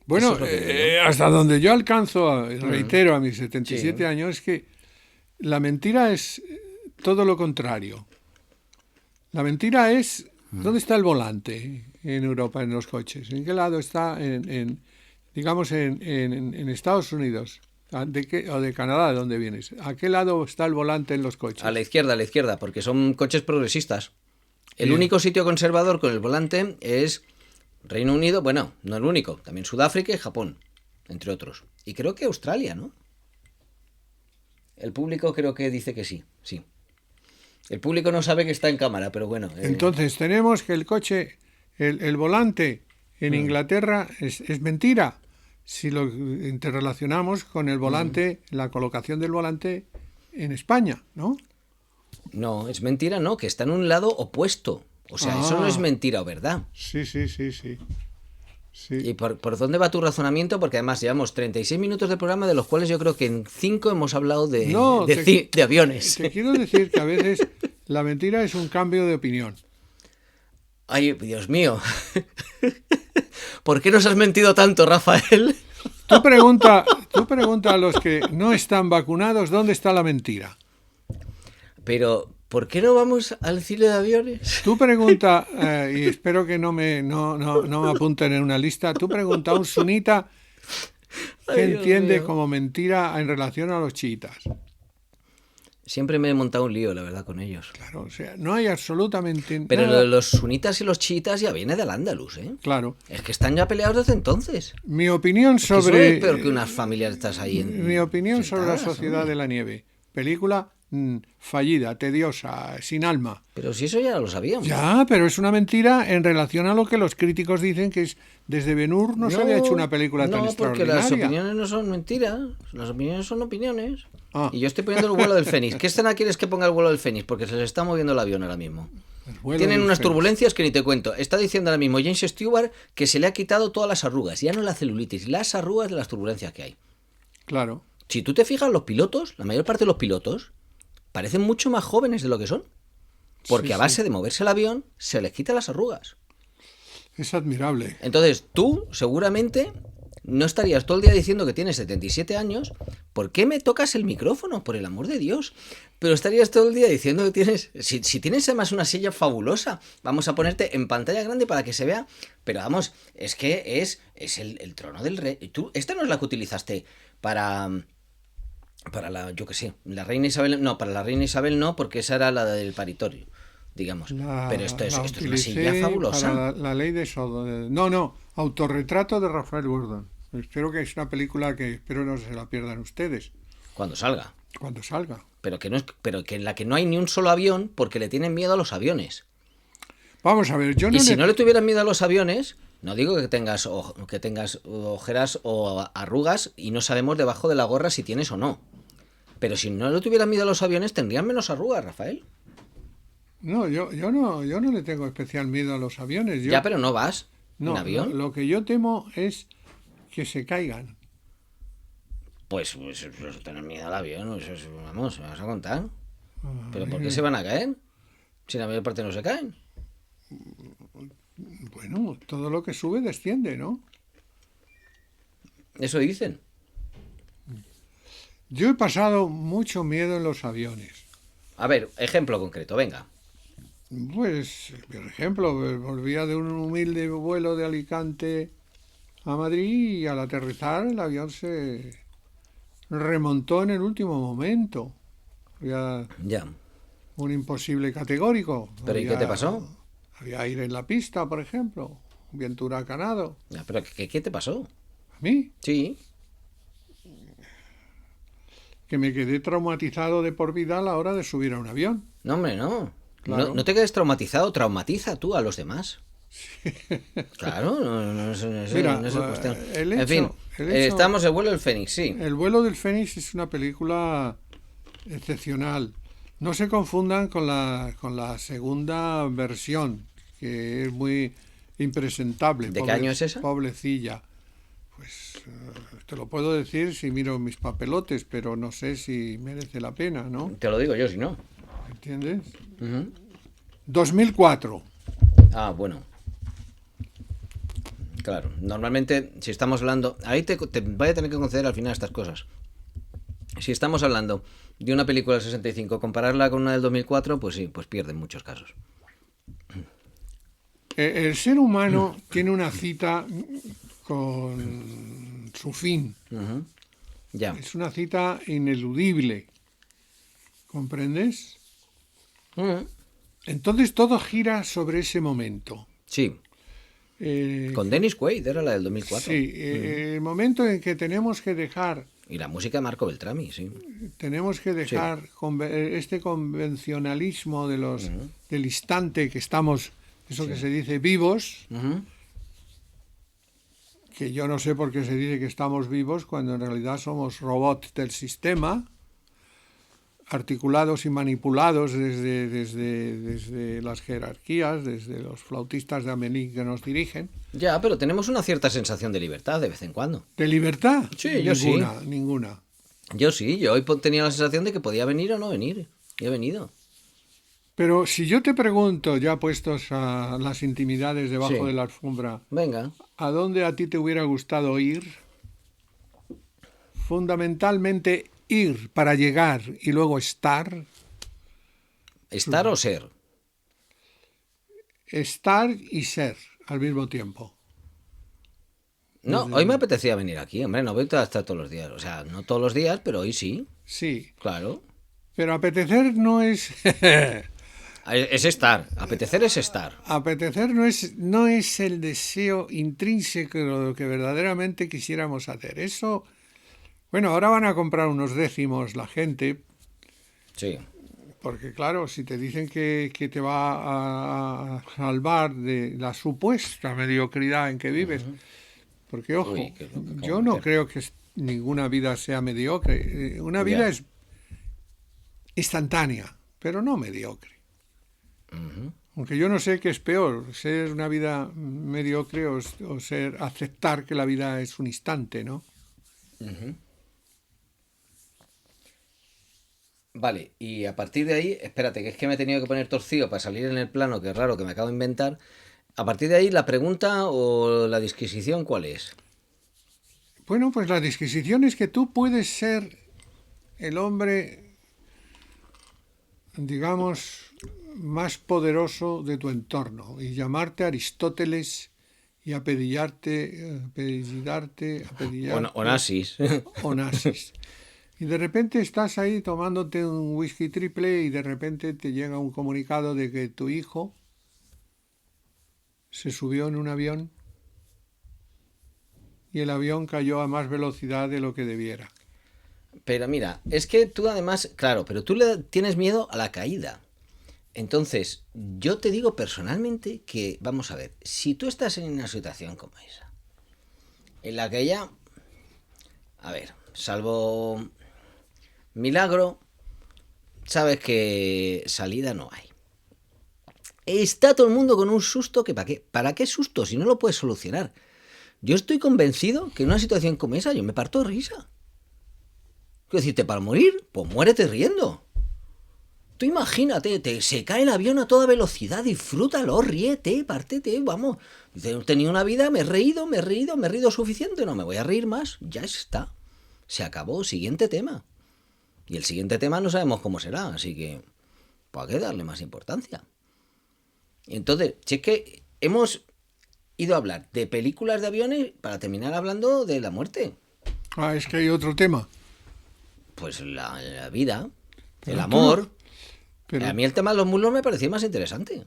Bueno, es lo que digo yo. hasta donde yo alcanzo, Mm, reitero, a mis 77 sí. años, es que la mentira es todo lo contrario. La mentira es, ¿dónde está el volante en Europa, en los coches? ¿En qué lado está, digamos, en Estados Unidos? ¿O de Canadá, de dónde vienes? ¿A qué lado está el volante en los coches? A la izquierda, porque son coches progresistas. El Bien. único sitio conservador con el volante es Reino Unido, bueno, no el único, también Sudáfrica y Japón, entre otros. Y creo que Australia, ¿no? El público creo que dice que sí, sí. El público no sabe que está en cámara, pero bueno. Entonces tenemos que el coche, el volante en Inglaterra es mentira. Si lo interrelacionamos con el volante, la colocación del volante en España, ¿no? No, es mentira, no, que está en un lado opuesto. O sea, eso no es Ah, mentira o verdad. sí, sí, sí, sí. Sí. ¿Y por dónde va tu razonamiento? Porque además llevamos 36 minutos de programa, de los cuales yo creo que en 5 hemos hablado de, No, de, ci- de aviones. te quiero decir que a veces la mentira es un cambio de opinión. Ay, Dios mío. ¿Por qué nos has mentido tanto, Rafael? Tú pregunta a los que no están vacunados dónde está la mentira. Pero, ¿por qué no vamos al cine de aviones? Tú pregunta, y espero que no me apunten en una lista, tú pregunta a un sunita qué Ay, Dios entiende mío. como mentira en relación a los chiitas. Siempre me he montado un lío, la verdad, con ellos. Claro, o sea, no hay absolutamente Pero lo de nada. los sunitas y los chiitas ya viene del Andalus, ¿eh? Claro, Es que están ya peleados desde entonces. mi opinión Es que eso es sobre peor que unas familias estas ahí mi opinión sobre la enfrentadas, Sociedad hombre. de la Nieve. Película fallida, tediosa, sin alma. Pero si eso ya lo sabíamos. Ya, pero es una mentira en relación a lo que los críticos dicen que es desde Ben-Hur no se había hecho No, una película tan no, porque las extraordinaria. opiniones no son mentiras. Las opiniones son opiniones. Ah, Y yo estoy poniendo el vuelo del Fénix. ¿Qué escena quieres que ponga el vuelo del Fénix? Porque se les está moviendo el avión ahora mismo. el vuelo Tienen del unas Fénix. turbulencias que ni te cuento. Está diciendo ahora mismo James Stewart que se le ha quitado todas las arrugas. Ya no la celulitis, las arrugas de las turbulencias que hay. Claro, Si tú te fijas, los pilotos, la mayor parte de los pilotos, parecen mucho más jóvenes de lo que son. sí, Porque a sí. base de moverse el avión, se les quita las arrugas. Es admirable. Entonces, tú seguramente no estarías todo el día diciendo que tienes 77 años. ¿Por qué me tocas el micrófono? Por el amor de Dios. Pero estarías todo el día diciendo que tienes... Si tienes además una silla fabulosa, vamos a ponerte en pantalla grande para que se vea. Pero vamos, es que es el trono del rey. Esta no es la que utilizaste para la, yo qué sé, la reina Isabel... No, para la reina Isabel no, porque esa era la del paritorio, digamos. Pero esto es, La esto es una silla utilicé para fabulosa. la ley de Sodom. No, autorretrato de Rafael Gordon. Espero que es una película que espero no se la pierdan ustedes Cuando salga. cuando salga. Pero que en la que no hay ni un solo avión porque le tienen miedo a los aviones. Vamos a ver, yo Y no si le... no le tuvieran miedo a los aviones, no digo que tengas ojeras o arrugas y no sabemos debajo de la gorra si tienes o no. Pero si no le tuvieran miedo a los aviones, tendrían menos arrugas, Rafael. No, yo no le tengo especial miedo a los aviones. Ya, pero no vas en No, lo, avión. lo que yo temo es que se caigan. Pues eso, tener miedo al avión, vamos, me vas a contar. ¿Pero por qué se Ay, van a caer? Si la mayor parte no se caen. bueno, todo lo que sube desciende, ¿no? Eso dicen. Yo he pasado mucho miedo en los aviones. A ver, ejemplo concreto, venga. Pues, por ejemplo, volvía de un humilde vuelo de Alicante a Madrid y al aterrizar el avión se remontó en el último momento. Había Ya. un imposible categórico. ¿Pero y qué te pasó? Había aire en la pista, por ejemplo. Un viento huracanado. Ya, ¿pero qué te pasó? A mí, Sí. que me quedé traumatizado de por vida a la hora de subir a un avión. No, hombre, no. No, Claro. no te quedes traumatizado, traumatiza tú a los demás. Claro, Mira, no es cuestión. el En fin, hecho, el hecho, estamos en el vuelo del Fénix, sí. el vuelo del Fénix es una película excepcional. No se confundan con la segunda versión, que es muy impresentable, ¿De qué año es esa? pobrecilla. Pues te lo puedo decir si miro mis papelotes, pero no sé si merece la pena, ¿no? Te lo digo yo, si no. ¿Entiendes? Ujú. 2004. Ah, bueno. Claro, normalmente si estamos hablando, ahí te voy a tener que conceder al final estas cosas. Si estamos hablando de una película del 65, compararla con una del 2004, pues sí, pues pierde en muchos casos. El ser humano tiene una cita con su fin. Ujú. Ya. Es una cita ineludible. ¿Comprendes? Ujú. Entonces todo gira sobre ese momento. Sí, Eh, con Dennis Quaid era la del 2004. sí, el momento en que tenemos que dejar, Y la música de Marco Beltrami, sí. Sí. este convencionalismo del instante que estamos, eso que se dice vivos, Ujú. que yo no sé por qué se dice que estamos vivos cuando en realidad somos robots del sistema, articulados y manipulados desde las jerarquías, desde los flautistas de Amélie que nos dirigen. Ya, pero tenemos una cierta sensación de libertad de vez en cuando. ¿De libertad? Sí, yo sí. Ninguna, ninguna. Yo sí, yo hoy tenía la sensación de que podía venir o no venir. Y he venido. Pero si yo te pregunto, ya puestos a las intimidades debajo Sí. de la alfombra, Venga. ¿a dónde a ti te hubiera gustado ir? Fundamentalmente ir para llegar y luego estar. ¿Estar o ser? Estar y ser al mismo tiempo. No, hoy me apetecía venir aquí, hombre, no voy a estar todos los días. O sea, no todos los días, pero hoy sí, Sí, claro. pero apetecer no es... Es estar, apetecer es estar. Apetecer no es el deseo intrínseco de lo que verdaderamente quisiéramos hacer. Eso, bueno, ahora van a comprar unos décimos la gente, Sí. porque claro, si te dicen que te va a salvar de la supuesta mediocridad en que vives, porque ojo, Uy, ¿qué es lo que acabo yo de no meter? creo que ninguna vida sea mediocre. Una vida Ya. es instantánea, pero no mediocre. Ujú. Aunque yo no sé qué es peor, ser una vida mediocre o aceptar que la vida es un instante, ¿no? Ujú. Vale, y a partir de ahí, espérate, que es que me he tenido que poner torcido para salir en el plano, que es raro que me acabo de inventar. A partir de ahí, la pregunta o la disquisición, ¿cuál es? Bueno, pues la disquisición es que tú puedes ser el hombre, digamos, más poderoso de tu entorno y llamarte Aristóteles y apellidarte Onassis. Onassis. Y de repente estás ahí tomándote un whisky triple y de repente te llega un comunicado de que tu hijo se subió en un avión y el avión cayó a más velocidad de lo que debiera. Pero mira, es que tú además, claro, pero tú le tienes miedo a la caída. Entonces, yo te digo personalmente que, vamos a ver, si tú estás en una situación como esa, en la que ya, a ver, salvo milagro, sabes que salida no hay. Está todo el mundo con un susto que ¿para qué? ¿Para qué susto si no lo puedes solucionar? Yo estoy convencido que en una situación como esa yo me parto de risa. Quiero decirte, para morir, pues muérete riendo. Tú imagínate, se cae el avión a toda velocidad, disfrútalo, ríete, pártete, vamos. Dice, he tenido una vida, me he reído suficiente, no me voy a reír más, ya está. Se acabó, siguiente tema. Y el siguiente tema no sabemos cómo será, así que, ¿para qué darle más importancia? Entonces, si es que hemos ido a hablar de películas de aviones para terminar hablando de la muerte. Ah, es que hay otro tema. Pues la vida, Pero el tú amor. no- pero A mí el tema de los muslos me parecía más interesante.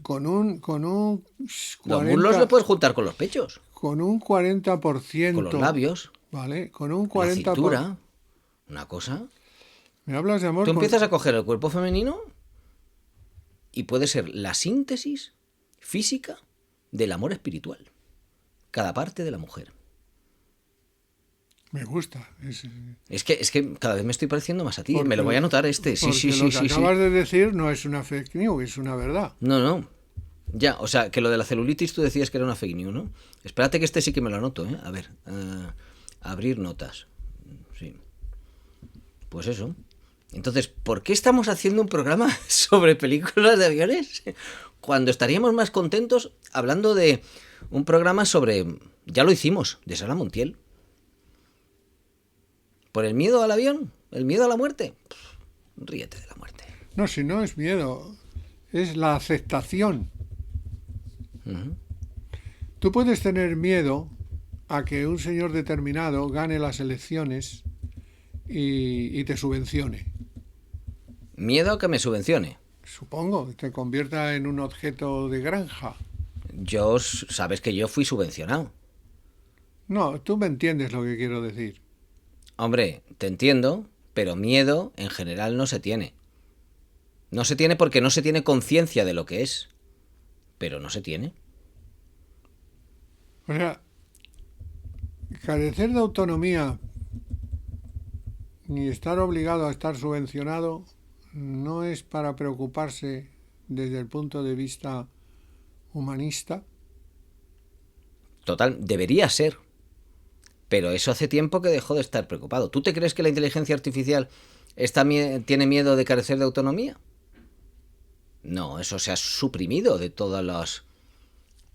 con un Los muslos los 40, puedes juntar con los pechos, con un con los 40%, labios, ¿vale? Con un la 40%. cintura. Una cosa. Me hablas de amor Tú con... empiezas a coger el cuerpo femenino y puede ser la síntesis física del amor espiritual. Cada parte de la mujer. Me gusta. Es que cada vez me estoy pareciendo más a ti. Porque, Me lo voy a anotar este. Sí, porque sí, lo sí, que sí, sí. acabas de decir no es una fake news, es una verdad. No, no. Ya, o sea, que lo de la celulitis tú decías que era una fake news, ¿no? Espérate que este sí que me lo anoto, ¿eh? A ver, abrir notas. Sí. Pues eso. Entonces, ¿por qué estamos haciendo un programa sobre películas de aviones? Cuando estaríamos más contentos hablando de un programa sobre... Ya lo hicimos, de Sara Montiel. ¿Por el miedo al avión? ¿El miedo a la muerte? Ríete de la muerte. No, si no es miedo, es la aceptación. Uh-huh. Tú puedes tener miedo a que un señor determinado gane las elecciones y te subvencione. Miedo a que me subvencione. Supongo, te convierta en un objeto de granja. Sabes que yo fui subvencionado. No, tú me entiendes lo que quiero decir. Hombre, te entiendo, pero miedo en general no se tiene. No se tiene porque no se tiene conciencia de lo que es. Pero no se tiene. O sea, carecer de autonomía ni estar obligado a estar subvencionado no es para preocuparse desde el punto de vista humanista. Total, debería ser. Pero eso hace tiempo que dejó de estar preocupado. ¿Tú te crees que la inteligencia artificial tiene miedo de carecer de autonomía? No, eso se ha suprimido de todos los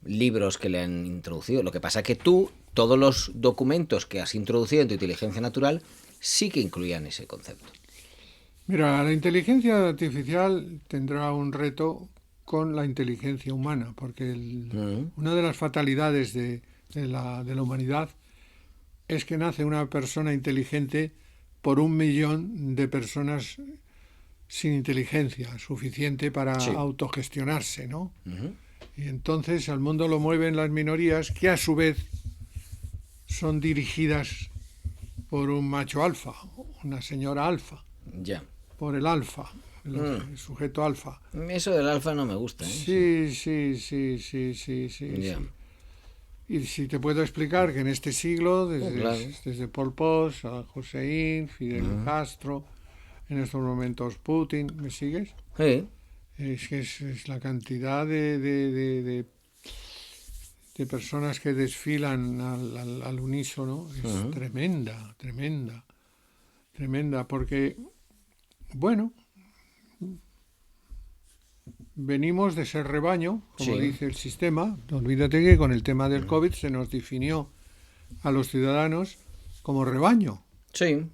libros que le han introducido. Lo que pasa es que tú, todos los documentos que has introducido en tu inteligencia natural, sí que incluían ese concepto. Mira, la inteligencia artificial tendrá un reto con la inteligencia humana, porque una de las fatalidades de la humanidad es que nace una persona inteligente por 1.000.000 de personas sin inteligencia suficiente para Sí. autogestionarse, ¿no? Uh-huh. Y entonces al mundo lo mueven las minorías que a su vez son dirigidas por un macho alfa, una señora alfa, Ya. por el alfa, el sujeto alfa. Eso del alfa no me gusta, ¿eh? Sí. Ya. Y si te puedo explicar que en este siglo, Claro. desde Pol Pot, Saddam Hussein, Fidel Castro, en estos momentos Putin, ¿me sigues? Sí. Es que es la cantidad de personas que desfilan al unísono es tremenda, porque, bueno, venimos de ser rebaño, como Sí. dice el sistema. Olvídate que con el tema del COVID se nos definió a los ciudadanos como rebaño. Sí.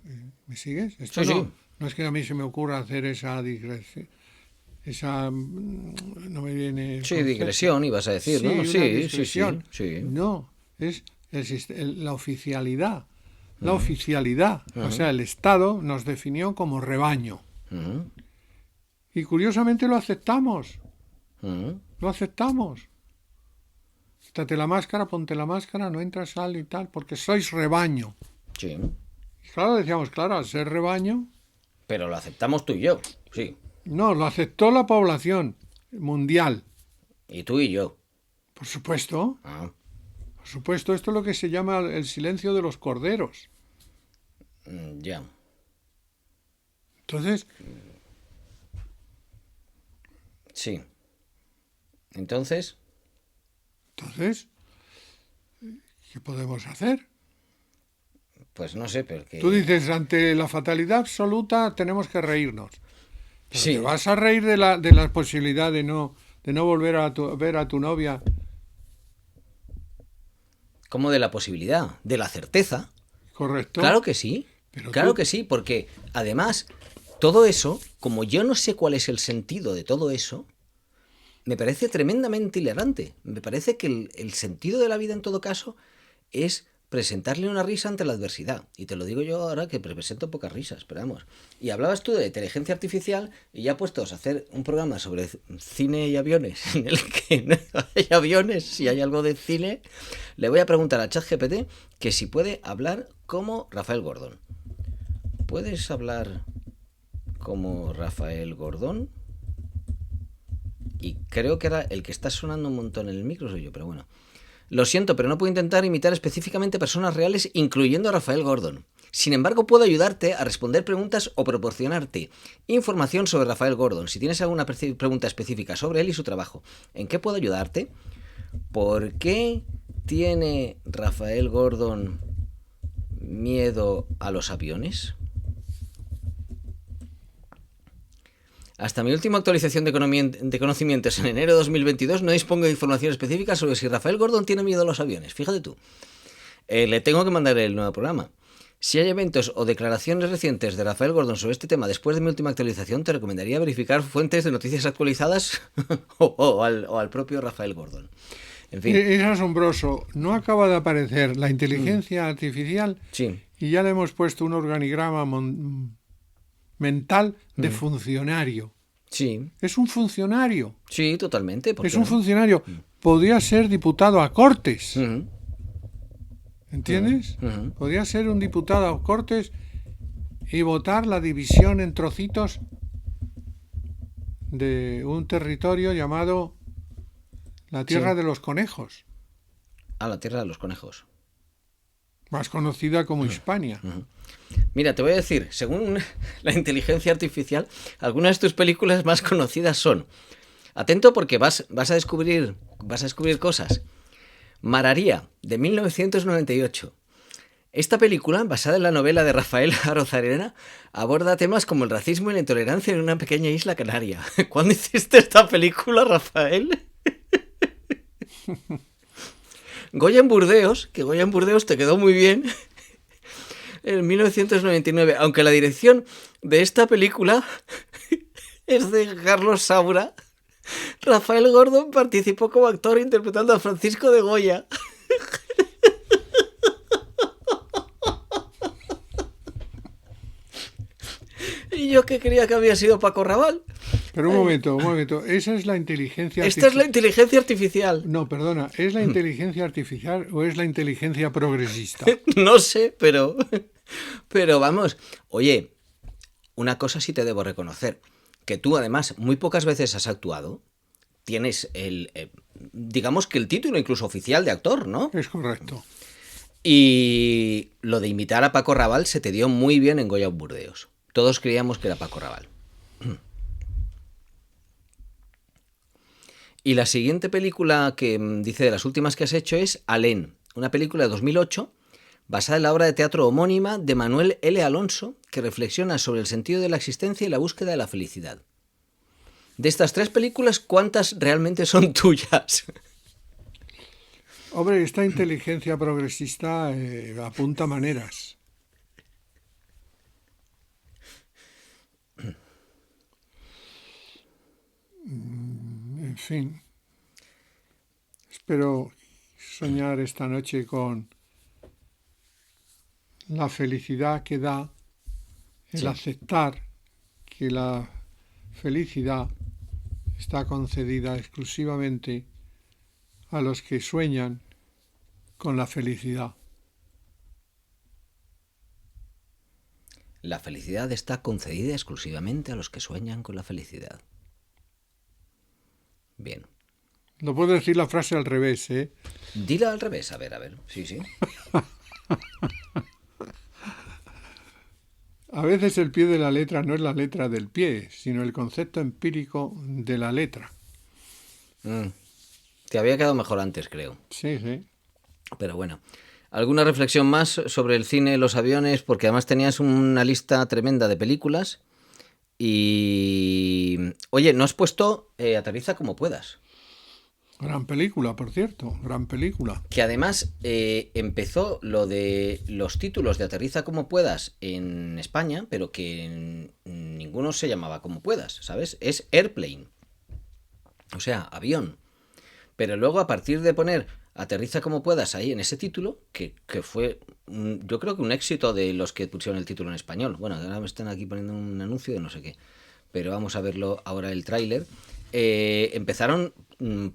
¿Me sigues? Esto Sí, no, sí. no es que a mí se me ocurra hacer esa digresión. No me viene el Sí, concepto. digresión, ibas a decir, Sí, ¿no? una Sí, digresión. sí. No, es la oficialidad. La oficialidad. O sea, el Estado nos definió como rebaño. Uh-huh. Y curiosamente lo aceptamos. Uh-huh. Lo aceptamos. Quítate la máscara, ponte la máscara, no entras, sal y tal, porque sois rebaño. Sí. Y claro, decíamos, claro, al ser rebaño, Pero lo aceptamos tú y yo, sí. no, lo aceptó la población mundial. Y tú y yo. Por supuesto, Ah. por supuesto, esto es lo que se llama el silencio de los corderos. Ya. Entonces, Sí. Entonces, ¿qué podemos hacer? pues no sé, pero que... Tú dices, ante la fatalidad absoluta tenemos que reírnos. Pero Sí. te vas a reír de la posibilidad de no volver a ver a tu novia. ¿Cómo de la posibilidad? De la certeza. ¿Correcto? Claro que sí. Pero Claro tú- que sí, porque además, todo eso, como yo no sé cuál es el sentido de todo eso, me parece tremendamente hilarante. Me parece que el sentido de la vida en todo caso es presentarle una risa ante la adversidad. Y te lo digo yo ahora que presento pocas risas, pero vamos. Y hablabas tú de inteligencia artificial y ya puestos a hacer un programa sobre cine y aviones en el que no hay aviones, si hay algo de cine, le voy a preguntar a ChatGPT que si puede hablar como Rafael Gordon. ¿Puedes hablar como Rafael Gordon? Y creo que era el que está sonando un montón en el micro soy yo, pero bueno. Lo siento, pero no puedo intentar imitar específicamente personas reales, incluyendo a Rafael Gordon. Sin embargo, puedo ayudarte a responder preguntas o proporcionarte información sobre Rafael Gordon. Si tienes alguna pregunta específica sobre él y su trabajo, ¿en qué puedo ayudarte? ¿Por qué tiene Rafael Gordon miedo a los aviones? Hasta mi última actualización de conocimientos en enero de 2022 no dispongo de información específica sobre si Rafael Gordon tiene miedo a los aviones. Fíjate tú. Le tengo que mandar el nuevo programa. Si hay eventos o declaraciones recientes de Rafael Gordon sobre este tema después de mi última actualización, te recomendaría verificar fuentes de noticias actualizadas o al propio Rafael Gordon. En fin. Es asombroso. No acaba de aparecer la inteligencia artificial Sí. y ya le hemos puesto un organigrama mental de funcionario. Sí. Es un funcionario. Sí, totalmente. Es un funcionario. Podría ser diputado a Cortes. ¿Entiendes? Podría ser un diputado a Cortes y votar la división en trocitos de un territorio llamado la Tierra de los Conejos. Ah, la Tierra de los Conejos. Más conocida como Hispania. Mira, te voy a decir, según la inteligencia artificial, algunas de tus películas más conocidas son, atento porque vas a descubrir cosas. Mararía, de 1998. Esta película, basada en la novela de Rafael Arozarena, aborda temas como el racismo y la intolerancia en una pequeña isla canaria. ¿Cuándo hiciste esta película, Rafael? Goya en Burdeos, que Goya en Burdeos te quedó muy bien, en 1999, aunque la dirección de esta película es de Carlos Saura, Rafael Gordon participó como actor interpretando a Francisco de Goya. Y yo que creía que había sido Paco Rabanne. Pero un momento. Esa es la inteligencia artificial. Esta es la inteligencia artificial. No, perdona. ¿Es la inteligencia artificial o es la inteligencia progresista? No sé, pero vamos. Oye, una cosa sí te debo reconocer. Que tú, además, muy pocas veces has actuado. Tienes digamos que el título incluso oficial de actor, ¿no? Es correcto. Y lo de imitar a Paco Rabanne se te dio muy bien en Goya en Burdeos. Todos creíamos que era Paco Rabanne. Y la siguiente película que dice de las últimas que has hecho es Alén, una película de 2008 basada en la obra de teatro homónima de Manuel L. Alonso, que reflexiona sobre el sentido de la existencia y la búsqueda de la felicidad. De estas 3 películas, ¿cuántas realmente son tuyas? Hombre, esta inteligencia progresista apunta maneras. En fin, espero soñar esta noche con la felicidad que da el aceptar que la felicidad está concedida exclusivamente a los que sueñan con la felicidad. La felicidad está concedida exclusivamente a los que sueñan con la felicidad. Bien. No puedo decir la frase al revés, ¿eh? Dila al revés, a ver. Sí. A veces el pie de la letra no es la letra del pie, sino el concepto empírico de la letra. Te había quedado mejor antes, creo. Sí. Pero bueno. ¿Alguna reflexión más sobre el cine, los aviones? Porque además tenías una lista tremenda de películas. Y... Oye, ¿no has puesto Aterriza como puedas? Gran película, por cierto, gran película. Que además empezó lo de los títulos de Aterriza como puedas en España, pero que ninguno se llamaba como puedas, ¿sabes? Es Airplane. O sea, avión. Pero luego a partir de poner aterriza como puedas ahí en ese título, que fue yo creo que un éxito de los que pusieron el título en español. Bueno, ahora me están aquí poniendo un anuncio de no sé qué. Pero vamos a verlo ahora el tráiler. Empezaron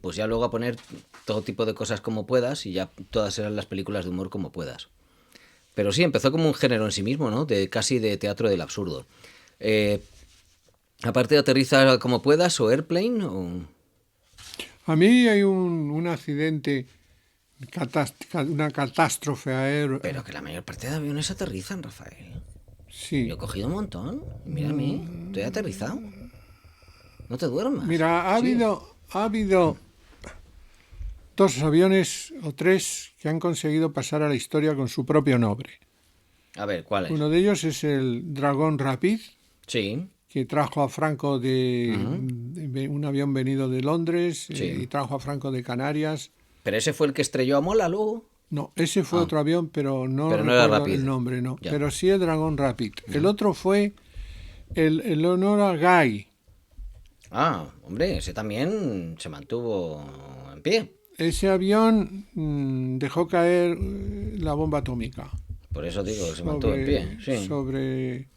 pues ya luego a poner todo tipo de cosas como puedas y ya todas eran las películas de humor como puedas. Pero sí, empezó como un género en sí mismo, ¿no? Casi de teatro del absurdo. Aparte de aterriza como puedas o Airplane o... A mí hay un accidente, una catástrofe aérea. Pero que la mayor parte de aviones aterrizan, Rafael. Sí. Yo he cogido un montón. Mírame, estoy aterrizado. No te duermas. Mira, ha Sí. habido 2 aviones o 3 que han conseguido pasar a la historia con su propio nombre. A ver, ¿cuál es? Uno de ellos es el Dragon Rapid, Sí. que trajo a Franco de un avión venido de Londres Sí. y trajo a Franco de Canarias. Pero ese fue el que estrelló a Mola luego. No, ese fue otro avión, pero no Pero no era recuerdo Rapid. el nombre, no. Ya. Pero sí el Dragon Rapid. El otro fue el Enola Gay. Ah, hombre, ese también se mantuvo en pie. Ese avión dejó caer la bomba atómica Por eso digo que se mantuvo en pie. Sí. sobre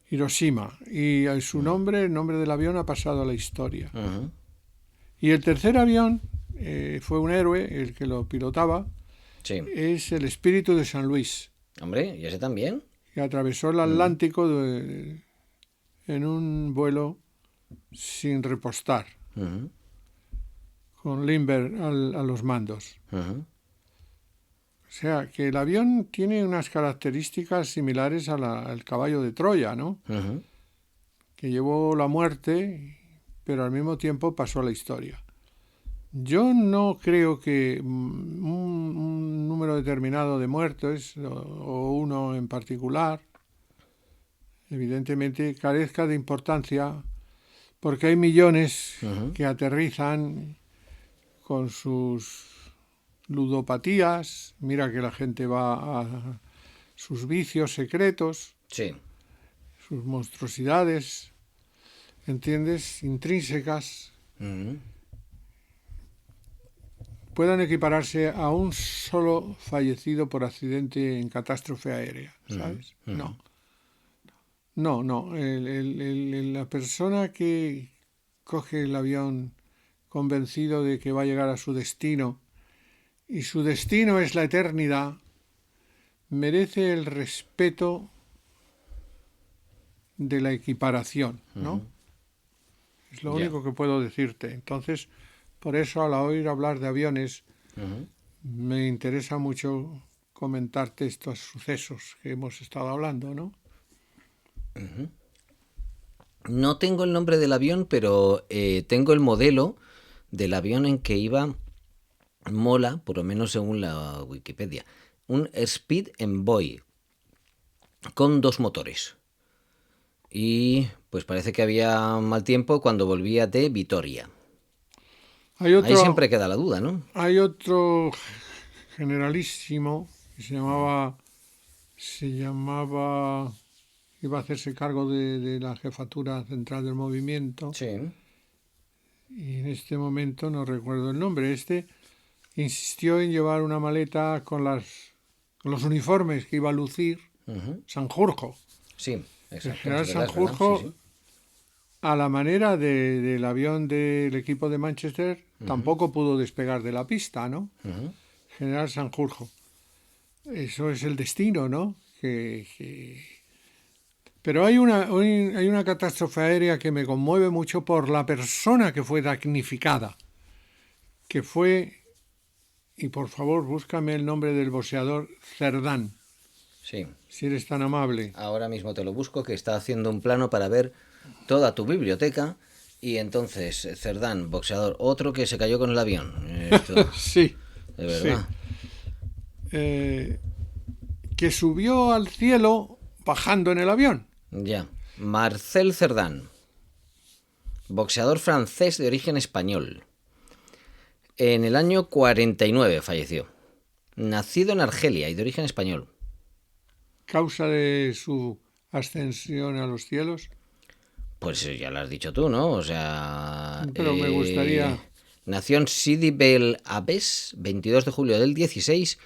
Hiroshima. Y su nombre, el nombre del avión, ha pasado a la historia. Ujú. Y el tercer avión fue un héroe, el que lo pilotaba, Sí. es el Espíritu de San Luis, Hombre, ¿y ese también? que atravesó el Atlántico en un vuelo sin repostar, Ujú. con Lindbergh a los mandos. Ujú. O sea, que el avión tiene unas características similares al caballo de Troya, ¿no? Ujú. Que llevó la muerte, pero al mismo tiempo pasó a la historia. Yo no creo que un número determinado de muertos, o uno en particular, evidentemente carezca de importancia, porque hay millones que aterrizan con sus ludopatías, mira que la gente va a sus vicios secretos, Sí. sus monstruosidades, ¿entiendes? Intrínsecas, Ujú. puedan equipararse a un solo fallecido por accidente en catástrofe aérea, ¿sabes? No. No. La persona que coge el avión convencido de que va a llegar a su destino, y su destino es la eternidad, merece el respeto de la equiparación, ¿no? Es lo único que puedo decirte. Entonces, por eso al oír hablar de aviones, me interesa mucho comentarte estos sucesos que hemos estado hablando, ¿no? No tengo el nombre del avión, pero tengo el modelo del avión en que iba Mola, por lo menos según la Wikipedia. Un Speed Envoy con 2 motores. Y pues parece que había mal tiempo cuando volvía de Vitoria. Ahí siempre queda la duda, ¿no? Hay otro generalísimo que se llamaba, iba a hacerse cargo de la jefatura central del movimiento. Sí. Y en este momento no recuerdo el nombre. Insistió en llevar una maleta con los uniformes que iba a lucir Sanjurjo. Sí, exacto. El general es verdad, Sanjurjo, sí. a la manera del avión del equipo de Manchester, tampoco pudo despegar de la pista, ¿no? General Sanjurjo. Eso es el destino, ¿no? Pero hay una catástrofe aérea que me conmueve mucho por la persona que fue damnificada, que fue, y por favor búscame el nombre del boxeador, Cerdán, Sí. si eres tan amable. Ahora mismo te lo busco, que está haciendo un plano para ver toda tu biblioteca. Y entonces, Cerdán, boxeador, otro que se cayó con el avión. Esto, Sí, de verdad. sí. Que subió al cielo bajando en el avión. Ya. Marcel Cerdán, boxeador francés de origen español. En el año 49 falleció. Nacido en Argelia y de origen español. Causa de su ascensión a los cielos. Pues ya lo has dicho tú, ¿no? O sea, Pero me gustaría... nació en Sidi Bel Abbes, 22 de julio del 16,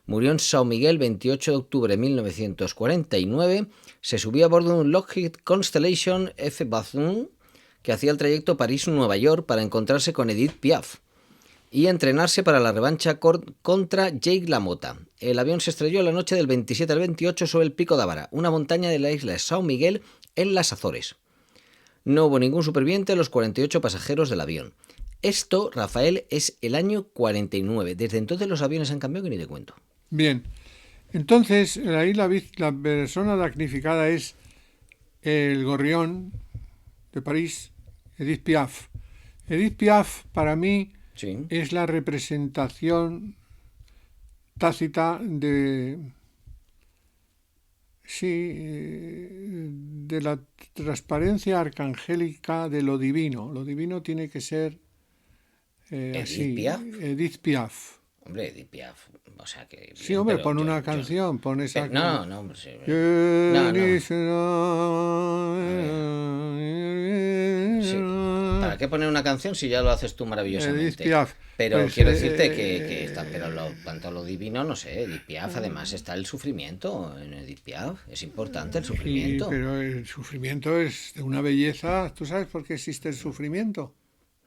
murió en São Miguel, 28 de octubre de 1949, se subió a bordo de un Lockheed Constellation F-Bethune que hacía el trayecto París-Nueva York para encontrarse con Edith Piaf y entrenarse para la revancha contra Jake LaMotta. El avión se estrelló la noche del 27 al 28 sobre el Pico d'Ávara, una montaña de la isla de São Miguel en las Azores. No hubo ningún superviviente de los 48 pasajeros del avión. Esto, Rafael, es el año 49. Desde entonces los aviones han cambiado que ni te cuento. Bien, entonces ahí la persona damnificada es el gorrión de París, Edith Piaf. Edith Piaf, para mí, Sí. es la representación tácita de la transparencia arcangélica de lo divino. Lo divino tiene que ser así. Piaf. Edith Piaf. Hombre, Edith Piaf. O sea que. Bien, Sí, hombre, pon una canción, pon esa. No, no, hombre. Sí. Sí. ¿Para qué poner una canción si ya lo haces tú maravillosamente? Edith Piaf. Pero Pues, quiero decirte que está, pero tanto lo divino, no sé, Edith Piaf, además está el sufrimiento en Edith Piaf, es importante el sufrimiento. Pero el sufrimiento es de una belleza. ¿Tú sabes por qué existe el sufrimiento?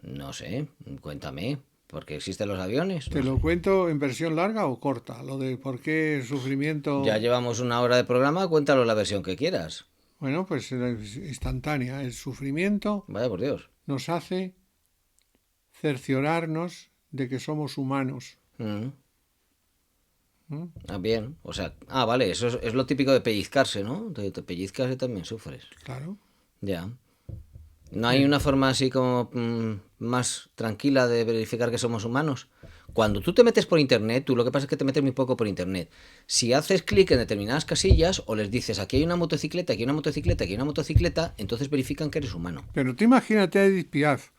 No sé, cuéntame, ¿por qué existen los aviones? ¿Te lo cuento en versión larga o corta? Lo de por qué el sufrimiento... Ya llevamos una hora de programa, cuéntalo la versión que quieras. Bueno, pues instantánea. El sufrimiento Vaya por Dios. nos hace cerciorarnos de que somos humanos. ¿Mm? Ah, bien, o sea, vale, eso es lo típico de pellizcarse, ¿no? Te pellizcas y también sufres. Claro. Ya. ¿No hay una forma así como más tranquila de verificar que somos humanos? Cuando tú te metes por internet, tú lo que pasa es que te metes muy poco por internet. Si haces clic en determinadas casillas o les dices aquí hay una motocicleta, aquí hay una motocicleta, aquí hay una motocicleta, entonces verifican que eres humano. Pero tú imagínate a Edith Piaf,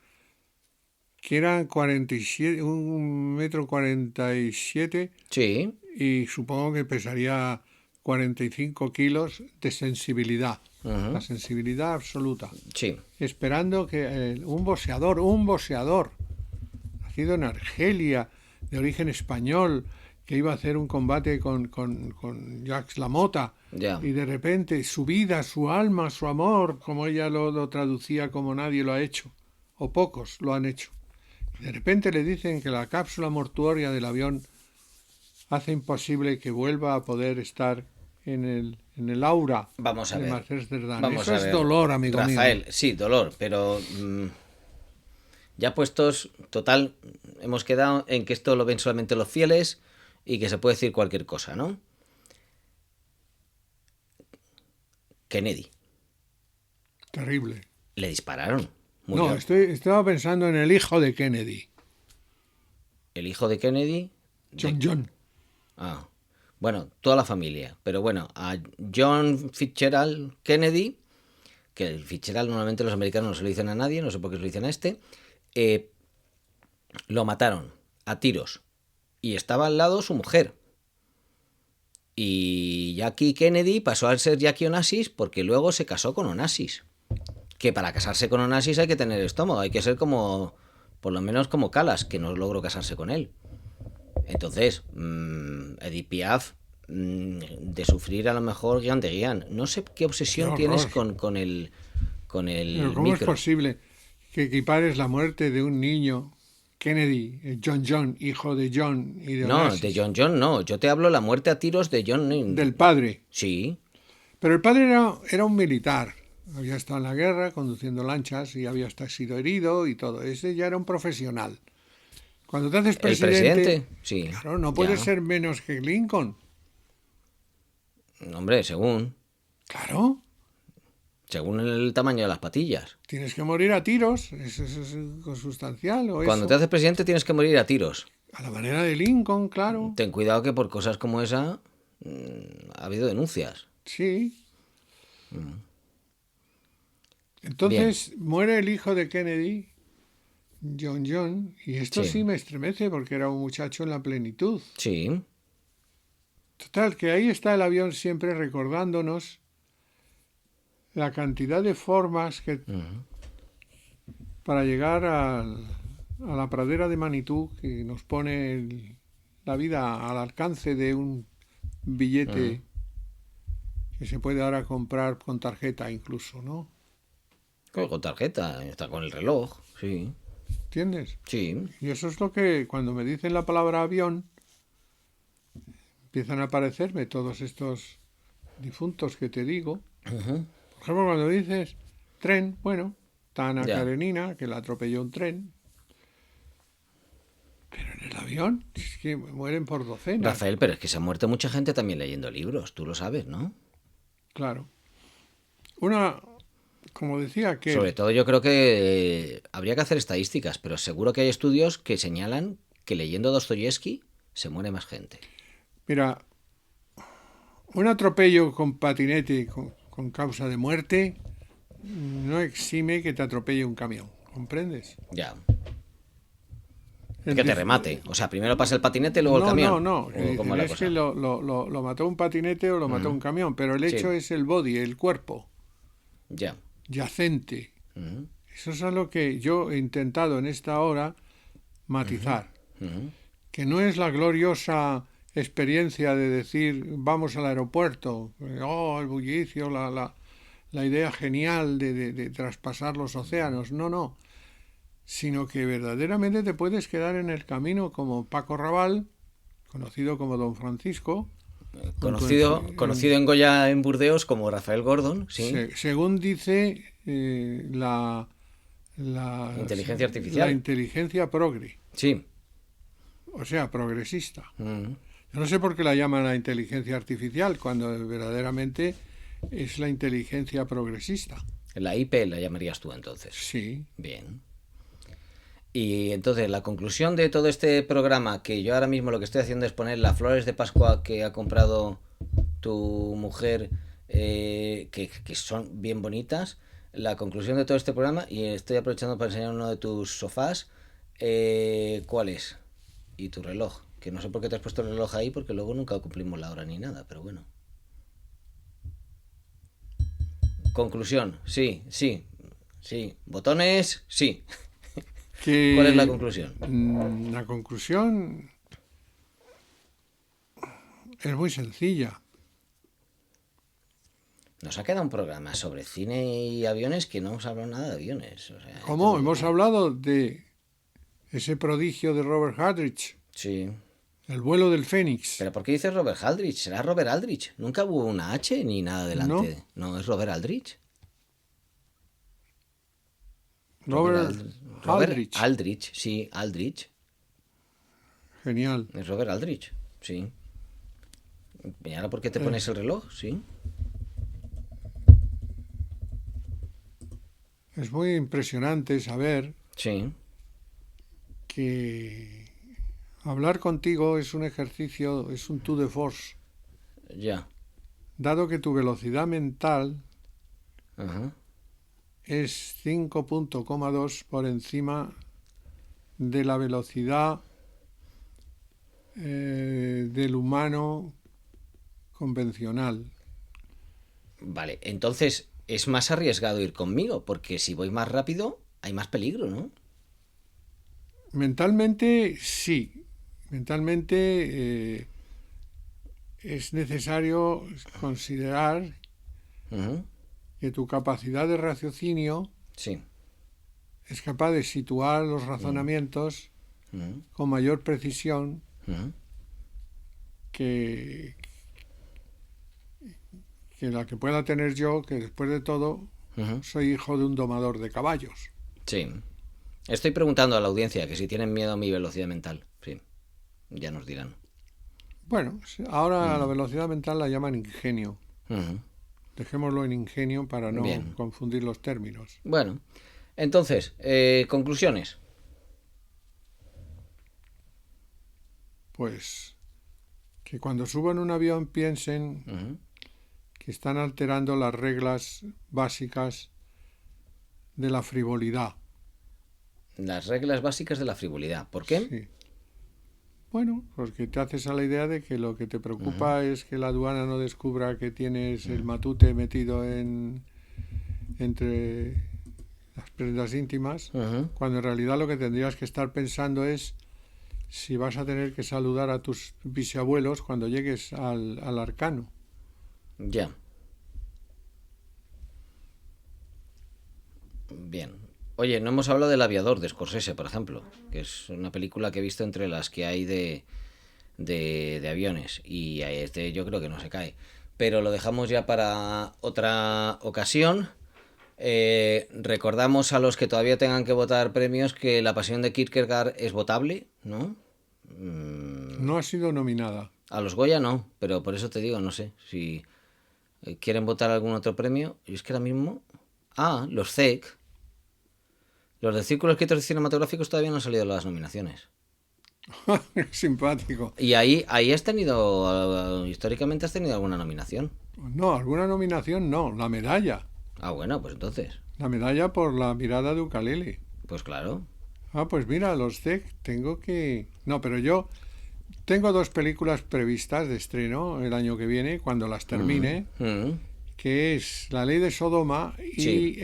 que eran 47, 1,47 m, Sí. y supongo que pesaría 45 kilos de sensibilidad. La sensibilidad absoluta. Sí. Esperando que un boxeador, nacido en Argelia, de origen español, que iba a hacer un combate con Jacques LaMotta, Ya. y de repente su vida, su alma, su amor, como ella lo traducía como nadie lo ha hecho, o pocos lo han hecho. Y de repente le dicen que la cápsula mortuoria del avión hace imposible que vuelva a poder estar en el aura Vamos a de ver. Amsterdam. Vamos Eso a es ver. dolor, amigo mío. Rafael, sí, dolor, pero ya puestos, total, hemos quedado en que esto lo ven solamente los fieles y que se puede decir cualquier cosa, ¿no? Kennedy, Terrible. le dispararon. Murió. No, estaba pensando en el hijo de Kennedy, El hijo de Kennedy. John. Bueno, toda la familia. Pero bueno, a John Fitzgerald Kennedy, que el Fitzgerald normalmente los americanos no se lo dicen a nadie, no sé por qué se lo dicen a este, lo mataron a tiros. Y estaba al lado su mujer. Y Jackie Kennedy pasó a ser Jackie Onassis porque luego se casó con Onassis. Que para casarse con Onassis hay que tener estómago, hay que ser como, por lo menos como Calas, que no logró casarse con él. Entonces, Edith Piaf, de sufrir a lo mejor Guián de Guián. No sé qué obsesión tienes con el Pero ¿cómo micro. es posible que equipares la muerte de un niño, Kennedy, John, hijo de John y de No, Onassis, de John no. Yo te hablo la muerte a tiros de John. del padre? Sí. Pero el padre era un militar. Había estado en la guerra conduciendo lanchas y había hasta sido herido y todo. Ese ya era un profesional. Cuando te haces presidente, ¿El presidente? Sí. Claro, no puedes ser menos que Lincoln. Hombre, según Claro, el tamaño de las patillas. tienes que morir a tiros. Eso es consustancial. O Cuando eso. te haces presidente tienes que morir a tiros. A la manera de Lincoln, claro. Ten cuidado que por cosas como esa ha habido denuncias. Sí. Entonces muere el hijo de Kennedy, John, y esto sí me estremece porque era un muchacho en la plenitud. Sí. Total, que ahí está el avión siempre recordándonos la cantidad de formas que Ujú. para llegar a la pradera de Manitú que nos pone la vida al alcance de un Ujú. billete que se puede ahora comprar con tarjeta incluso, ¿no? Con tarjeta, está con el reloj, sí, ¿Entiendes? sí. Y eso es lo que cuando me dicen la palabra avión empiezan a aparecerme todos estos difuntos que te digo. Ujú. Por ejemplo, cuando dices tren, bueno, Tana Ya. Karenina, que la atropelló un tren, pero en el avión es que mueren por docenas, Rafael, pero es que se ha muerto mucha gente también leyendo libros, tú lo sabes, ¿no? claro. Una, como decía Sobre aquel, todo yo creo que habría que hacer estadísticas, pero seguro que hay estudios que señalan que leyendo Dostoyevsky se muere más gente. mira, un atropello con patinete con causa de muerte no exime que te atropelle un camión, ¿comprendes? Ya. El Que te dif- remate. O sea, primero pasa el patinete y luego el no, no, camión. no, que ¿O cómo dicen es la es que cosa? lo mató un patinete o lo mató un Ujú. camión, pero el hecho Sí, es el body, el cuerpo, ya. yacente. Ujú. Eso es a lo que yo he intentado en esta hora matizar, Ujú. que no es la gloriosa experiencia de decir vamos al aeropuerto, oh, el bullicio, la idea genial de traspasar los océanos, no, no, sino que verdaderamente te puedes quedar en el camino como Paco Raval, conocido como Don Francisco, con tu Conocido en Goya en Burdeos como Rafael Gordon, sí. según dice Inteligencia la artificial. inteligencia progre, Sí. o sea, progresista. Ujú. Yo no sé por qué la llaman la inteligencia artificial cuando verdaderamente es la inteligencia progresista. La IP la llamarías tú entonces. Sí, Bien. Y entonces la conclusión de todo este programa, que yo ahora mismo lo que estoy haciendo es poner las flores de Pascua que ha comprado tu mujer, que son bien bonitas, la conclusión de todo este programa, y estoy aprovechando para enseñar uno de tus sofás, ¿cuál es? Y tu reloj, que no sé por qué te has puesto el reloj ahí, porque luego nunca cumplimos la hora ni nada, pero bueno. Conclusión, sí, sí, sí. Botones, sí. ¿Cuál es la que conclusión? la conclusión es muy sencilla. Nos ha quedado un programa sobre cine y aviones que no hemos hablado nada de aviones. O sea, ¿Cómo? Hemos hablado de ese prodigio de Robert Aldrich, sí. el vuelo del Fénix, ¿Pero por qué dices Robert Aldrich? ¿Será Robert Aldrich? Nunca hubo una H ni nada ¿no? delante. No, es Robert Aldrich. Robert Robert Aldrich, Aldrich, sí, Aldrich. genial. Es Robert Aldrich, sí. ¿Y ahora por qué te Eh, pones el reloj? Sí. es muy impresionante saber Sí, que hablar contigo es un ejercicio, es un tour de force, ya. dado que tu velocidad mental Ajá. es 5,2 por encima de la velocidad del humano convencional. Vale, entonces es más arriesgado ir conmigo, porque si voy más rápido hay más peligro, ¿no? Mentalmente, sí. Mentalmente es necesario considerar Ujú. que tu capacidad de raciocinio Sí. es capaz de situar los Ujú. razonamientos Ujú. con mayor precisión Ujú. que, que la que pueda tener yo, que después de todo Ujú. soy hijo de un domador de caballos. Sí. Estoy preguntando a la audiencia que si tienen miedo a mi velocidad mental. Sí, ya nos dirán. Bueno, ahora a la Mm. velocidad mental la llaman ingenio. Ujú. Dejémoslo en ingenio para no Bien. confundir los términos. Bueno, entonces, conclusiones. Pues que cuando suban un avión piensen Ujú. que están alterando las reglas básicas de la frivolidad. Las reglas básicas de la frivolidad. ¿Por qué? Sí. Bueno, porque te haces a la idea de que lo que te Ujú. preocupa es que la aduana no descubra que tienes el matute metido entre las prendas íntimas, Ujú. cuando en realidad lo que tendrías que estar pensando es si vas a tener que saludar a tus bisabuelos cuando llegues al arcano. Ya, bien. Oye, no hemos hablado del Aviador de Scorsese, por ejemplo, que es una película que he visto entre las que hay de aviones y este yo creo que no se cae. Pero lo dejamos ya para otra ocasión. Recordamos a los que todavía tengan que votar premios que La Pasión de Kierkegaard es votable, ¿no? No ha sido nominada. A los Goya no, pero por eso te digo, no sé si quieren votar algún otro premio. Y es que ahora mismo... Ah, los CEC. Los de Círculos Escritores Cinematográficos todavía no han salido las nominaciones. Simpático. Y ahí has tenido, históricamente has tenido alguna nominación. No, alguna nominación no, la medalla. Ah, bueno, pues entonces. La medalla por la mirada de ukalele. Pues claro. Ah, pues mira, los TEC tengo que... No, pero yo tengo dos películas previstas de estreno el año que viene, cuando las termine, Mm, que es La Ley de Sodoma sí. y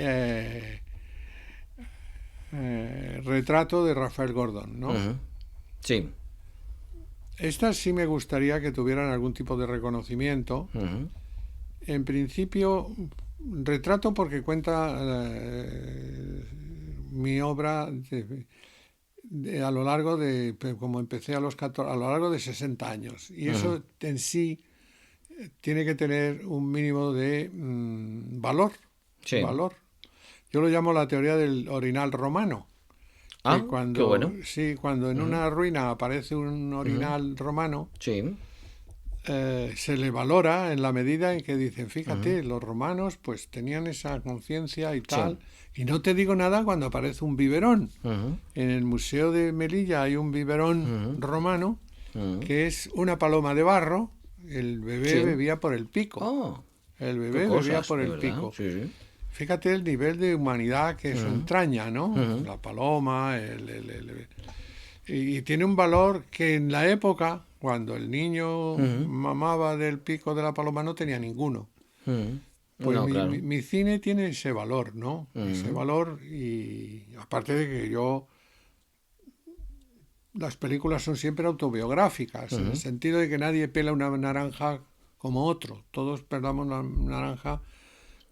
Retrato de Rafael Gordon, ¿no? Ujú, sí. Estas sí me gustaría que tuvieran algún tipo de reconocimiento. Ujú, En principio, Retrato porque cuenta mi obra a lo largo de, como empecé a los 14, a lo largo de 60 años. Y ujú, eso en sí tiene que tener un mínimo de valor. sí. Valor. Yo lo llamo la teoría del orinal romano. Que Ah, qué cuando, bueno. sí, cuando en Ujú, una ruina aparece un ujú, orinal romano, sí. se le valora en la medida en que dicen, Ujú, fíjate, los romanos pues tenían esa conciencia y sí. tal. Y no te digo nada cuando aparece un biberón. Ujú, En el Museo de Melilla hay un biberón ujú, romano ujú, que es una paloma de barro. El bebé sí. bebía por el pico. Oh, El qué bebé bebía cosas, por de el verdad. pico. Sí, sí. Fíjate el nivel de humanidad que eso Ujú, entraña, ¿no? ujú, La paloma, y tiene un valor que en la época, cuando el niño ujú, mamaba del pico de la paloma, no tenía ninguno. ujú. Pues No, claro. mi cine tiene ese valor, ¿no? Ese Ujú, valor y aparte de que yo las películas son siempre autobiográficas, en el ujú, sentido de que nadie pela una naranja como otro, todos pelamos la naranja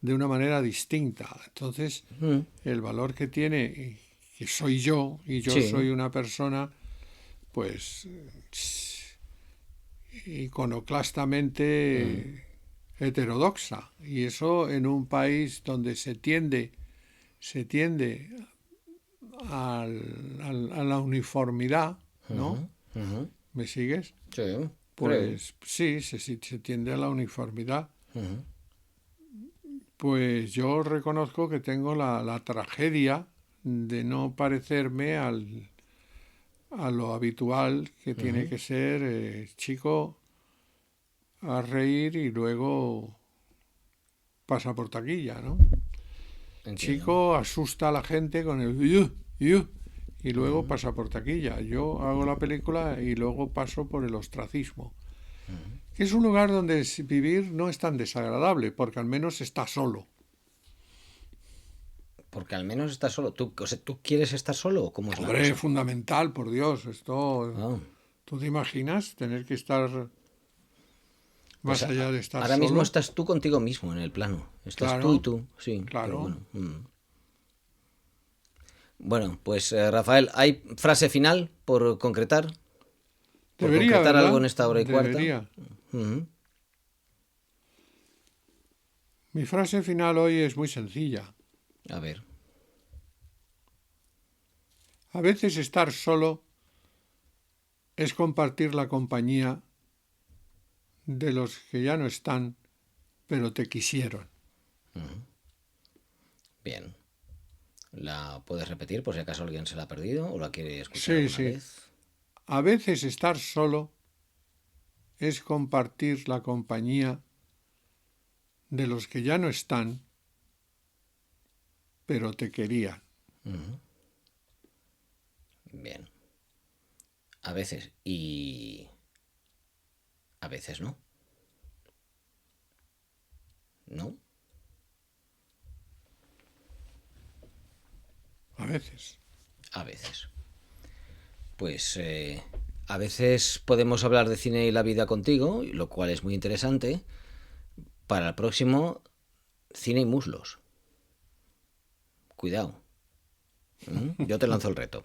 de una manera distinta. Entonces, ujú. el valor que tiene, que soy yo, y yo Sí. soy una persona, pues, Ujú, iconoclastamente heterodoxa. Y eso en un país donde se tiende a la uniformidad, ¿no? ujú, ujú. ¿Me sigues? Sí, creo. Pues sí, se tiende a la uniformidad. Ujú, Pues yo reconozco que tengo la tragedia de no parecerme a lo habitual que tiene ujú. que ser chico a reír y luego pasa por taquilla, ¿no? Entiendo. Chico asusta a la gente con el "yu", y luego Ujú, pasa por taquilla. Yo hago la película y luego paso por el ostracismo. ujú. Que es un lugar donde vivir no es tan desagradable, porque al menos está solo. Porque al menos estás solo. ¿Tú, o sea, ¿tú quieres estar solo o cómo es la Hombre, cosa? fundamental, por Dios. Esto, Ah, ¿tú te imaginas tener que estar pues más allá de estar ahora mismo solo? estás tú contigo mismo en el plano. Estás tú y Claro, tú, sí, pero claro. bueno. Bueno, pues Rafael, ¿hay frase final por concretar? Por Debería, concretar algo ¿verdad? en esta hora y cuarta. Debería. Ujú, Mi frase final hoy es muy sencilla. a ver. A veces estar solo es compartir la compañía de los que ya no están, pero te quisieron. Bien. ¿La puedes repetir por si acaso alguien se la ha perdido o la quiere escuchar Sí, alguna sí. vez? A veces estar solo es compartir la compañía de los que ya no están, pero te querían. Bien. A veces y a veces no. ¿No? A veces. A veces. Pues a veces podemos hablar de cine y la vida contigo, lo cual es muy interesante. Para el próximo, cine y muslos. Cuidado. Yo te lanzo el reto.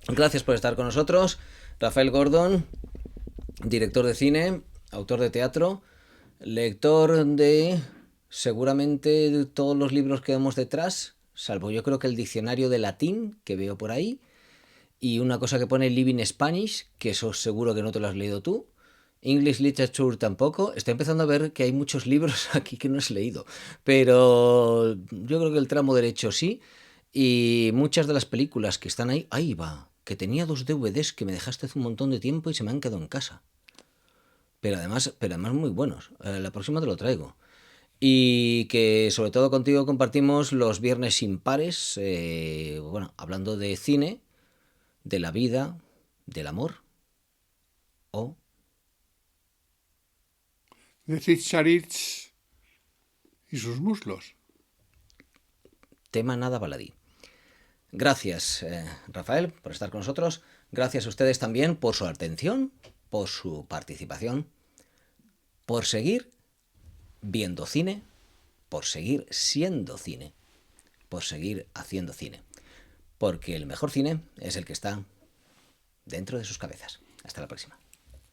Gracias por estar con nosotros. Rafael Gordon, director de cine, autor de teatro, lector de seguramente todos los libros que vemos detrás, salvo yo creo que el diccionario de latín que veo por ahí, y una cosa que pone Living Spanish, que eso seguro que no te lo has leído tú. English Literature tampoco. Estoy empezando a ver que hay muchos libros aquí que no has leído, pero yo creo que el tramo derecho sí. Y muchas de las películas que están ahí va, que tenía 2 DVDs que me dejaste hace un montón de tiempo y se me han quedado en casa. Pero además muy buenos. La próxima te lo traigo. Y que sobre todo contigo compartimos los viernes impares, bueno, hablando de cine, de la vida, del amor o De Charitz y sus muslos. tema nada baladí. Gracias, Rafael, por estar con nosotros. Gracias a ustedes también por su atención, por su participación, por seguir viendo cine, por seguir siendo cine, por seguir haciendo cine. Porque el mejor cine es el que está dentro de sus cabezas. Hasta la próxima.